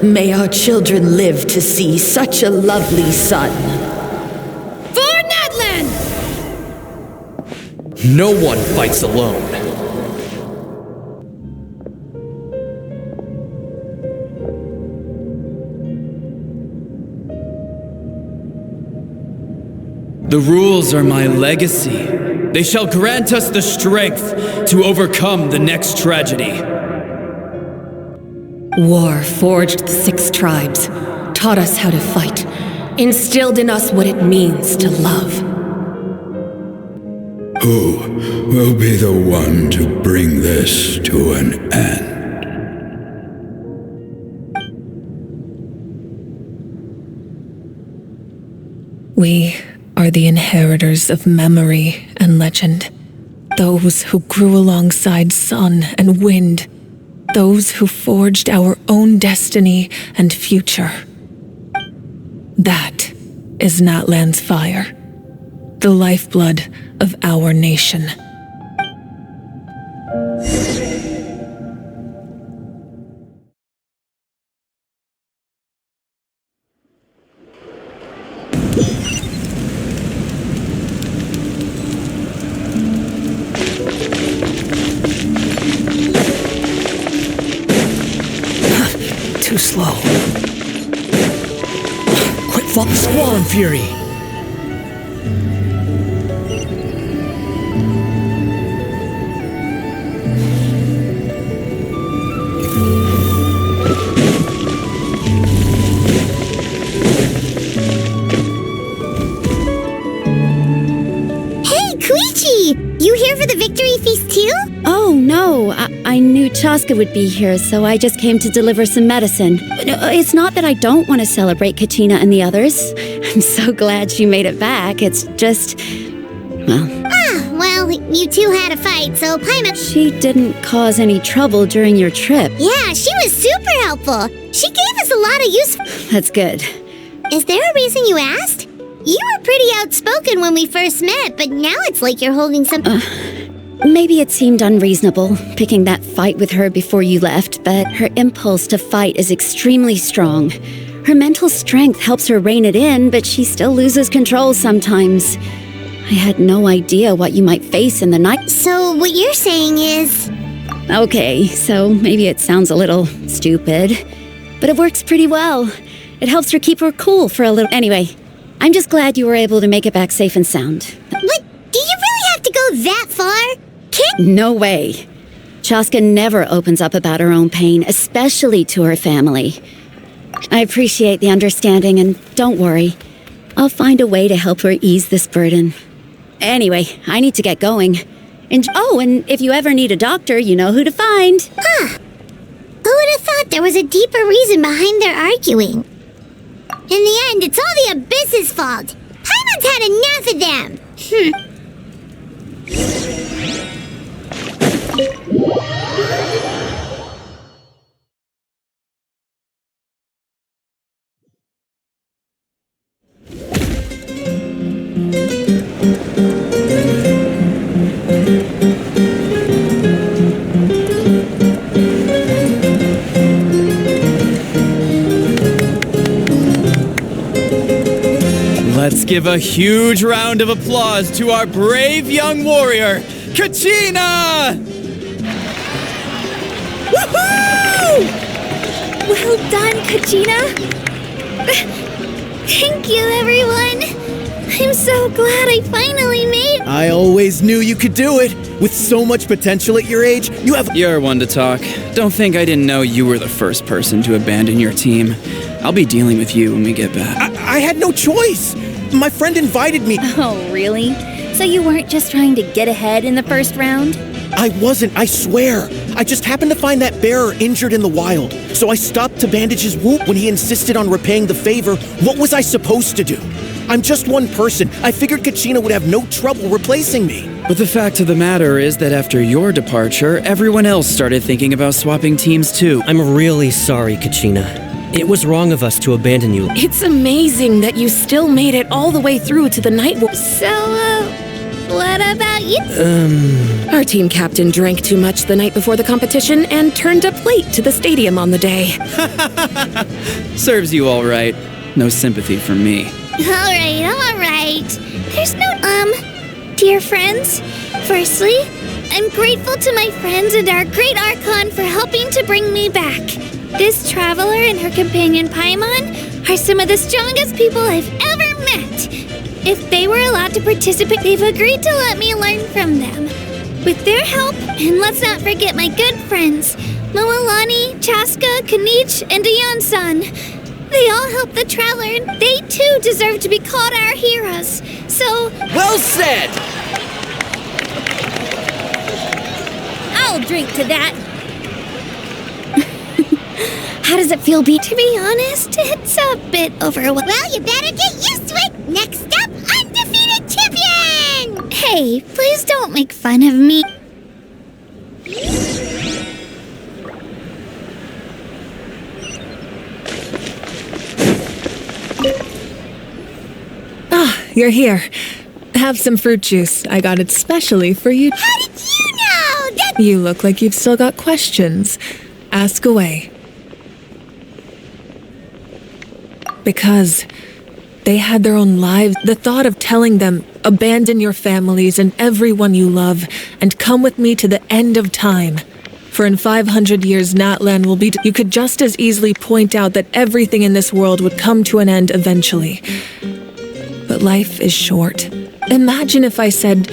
May our children live to see such a lovely son.
For Natlan!
No one fights alone.
The rules are my legacy. They shall grant us the strength to overcome the next tragedy.
War forged the 6 tribes, taught us how to fight, instilled in us what it means to love.
Who will be the one to bring this to an end?
We are
are the inheritors of memory and legend. Those who grew alongside sun and wind. Those who forged our own destiny and future. That is Natlan's fire, the lifeblood of our nation.
Too slow. Quit fucking squalling, Fury!
You here for the victory feast too?
Oh, no. I knew Chaska would be here, so I just came to deliver some medicine. It's not that I don't want to celebrate Kachina and the others. I'm so glad she made it back. It's just...
well, you two had a fight, so Paimon...
She didn't cause any trouble during your trip.
Yeah, she was super helpful. She gave us a lot of useful...
That's good.
Is there a reason you asked? You were pretty outspoken when we first met, but now it's like you're holding some...
Maybe it seemed unreasonable, picking that fight with her before you left, but her impulse to fight is extremely strong. Her mental strength helps her rein it in, but she still loses control sometimes. I had no idea what you might face in the night.
So what you're saying is...
Okay, so maybe it sounds a little stupid, but it works pretty well. It helps her keep her cool for a little... Anyway, I'm just glad you were able to make it back safe and sound.
But do you really have to go that far?
No way. Chaska never opens up about her own pain, especially to her family. I appreciate the understanding, and don't worry. I'll find a way to help her ease this burden. Anyway, I need to get going. And if you ever need a doctor, you know who to find.
Who would have thought there was a deeper reason behind their arguing? In the end, it's all the Abyss's fault. Paimon's had enough of them.
Let's give a huge round of applause to our brave young warrior, Kachina!
Woohoo! Well done, Kachina!
Thank you, everyone. I'm so glad I finally made...
I always knew you could do it. With so much potential at your age, you have...
You're one to talk. Don't think I didn't know you were the first person to abandon your team. I'll be dealing with you when we get back.
I had no choice. My friend invited me.
Oh, really? So you weren't just trying to get ahead in the first round?
I wasn't, I swear. I just happened to find that bearer injured in the wild. So I stopped to bandage his wound when he insisted on repaying the favor. What was I supposed to do? I'm just one person. I figured Kachina would have no trouble replacing me.
But the fact of the matter is that after your departure, everyone else started thinking about swapping teams too.
I'm really sorry, Kachina. It was wrong of us to abandon you.
It's amazing that you still made it all the way through to the night war.
So, what about you?
Our team captain drank too much the night before the competition and turned up late to the stadium on the day.
Serves you all right. No sympathy from me.
All right. There's no, dear friends. Firstly, I'm grateful to my friends and our great Archon for helping to bring me back. This traveler and her companion Paimon are some of the strongest people I've ever met. If they were allowed to participate, they've agreed to let me learn from them. With their help, and let's not forget my good friends, Moalani, Chaska, Kanich, and Ayan-san. They all helped the traveler, and they too deserve to be called our heroes. So...
Well said!
I'll drink to that.
How does it feel,
To be honest, it's a bit overwhelming. Well, you better get used to it. Next up, undefeated Hey, please don't make fun of me.
You're here. Have some fruit juice. I got it specially for you.
How did you know?
You look like you've still got questions. Ask away. Because they had their own lives. The thought of telling them, abandon your families and everyone you love, and come with me to the end of time. For in 500 years, Natlan will be... You could just as easily point out that everything in this world would come to an end eventually. But life is short. Imagine if I said,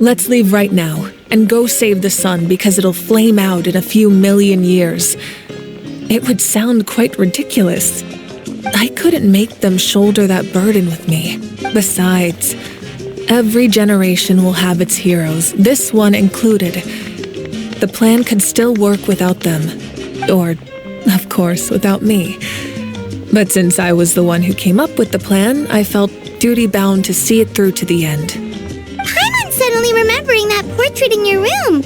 let's leave right now and go save the sun because it'll flame out in a few million years. It would sound quite ridiculous. I couldn't make them shoulder that burden with me. Besides, every generation will have its heroes, this one included. The plan could still work without them. Or, of course, without me. But since I was the one who came up with the plan, I felt duty-bound to see it through to the end.
I'm suddenly remembering that portrait in your room.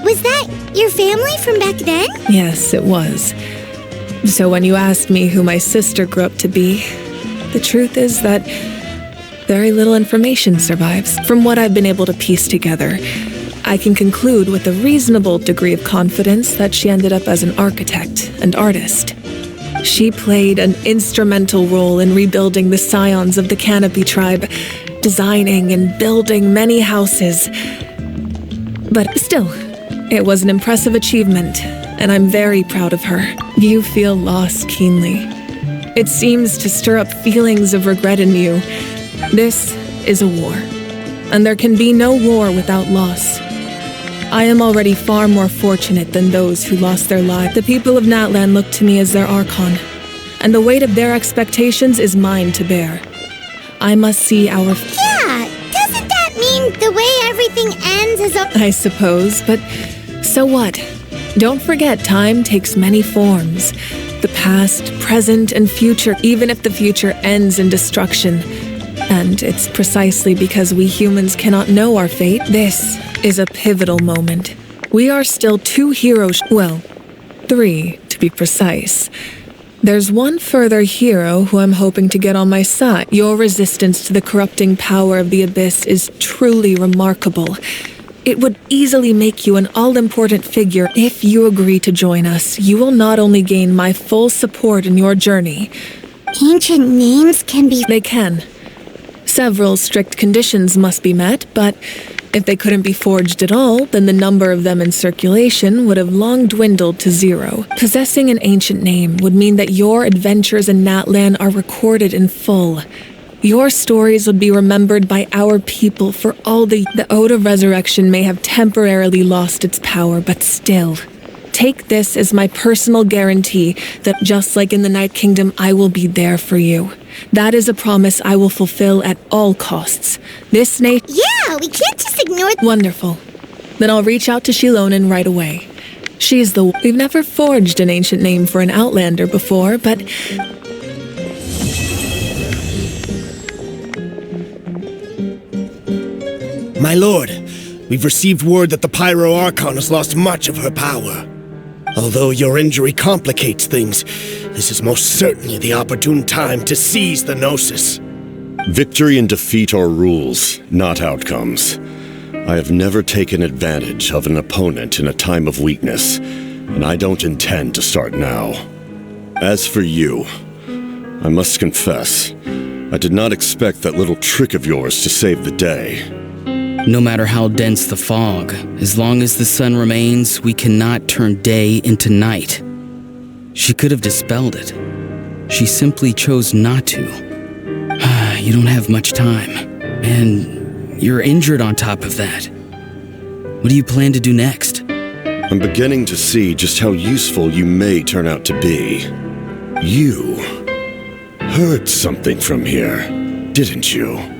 Was that your family from back then?
Yes, it was. So when you asked me who my sister grew up to be, the truth is that very little information survives. From what I've been able to piece together, I can conclude with a reasonable degree of confidence that she ended up as an architect and artist. She played an instrumental role in rebuilding the scions of the Canopy tribe, designing and building many houses. But still, it was an impressive achievement, and I'm very proud of her. You feel loss keenly. It seems to stir up feelings of regret in you. This is a war, and there can be no war without loss. I am already far more fortunate than those who lost their lives. The people of Natlan look to me as their Archon, and the weight of their expectations is mine to bear. I must see our...
Yeah, doesn't that mean the way everything ends is...
I suppose, but so what? Don't forget, time takes many forms. The past, present, and future, even if the future ends in destruction. And it's precisely because we humans cannot know our fate. This is a pivotal moment. We are still two heroes, well, 3 to be precise. There's one further hero who I'm hoping to get on my side. Your resistance to the corrupting power of the Abyss is truly remarkable. It would easily make you an all-important figure. If you agree to join us, you will not only gain my full support in your journey.
Ancient names can be...
They can. Several strict conditions must be met, but if they couldn't be forged at all, then the number of them in circulation would have long dwindled to 0. Possessing an ancient name would mean that your adventures in Natlan are recorded in full. Your stories would be remembered by our people for all the Ode of Resurrection may have temporarily lost its power, but still. Take this as my personal guarantee that just like in the Night Kingdom, I will be there for you. That is a promise I will fulfill at all costs. This nation...
Yeah, we can't just ignore...
Wonderful. Then I'll reach out to Shilonen right away. She's the... We've never forged an ancient name for an Outlander before, but...
My lord, we've received word that the Pyro Archon has lost much of her power. Although your injury complicates things, this is most certainly the opportune time to seize the Gnosis.
Victory and defeat are rules, not outcomes. I have never taken advantage of an opponent in a time of weakness, and I don't intend to start now. As for you, I must confess, I did not expect that little trick of yours to save the day.
No matter how dense the fog, as long as the sun remains, we cannot turn day into night. She could have dispelled it. She simply chose not to. You don't have much time, and you're injured on top of that. What do you plan to do next?
I'm beginning to see just how useful you may turn out to be. You heard something from here, didn't you?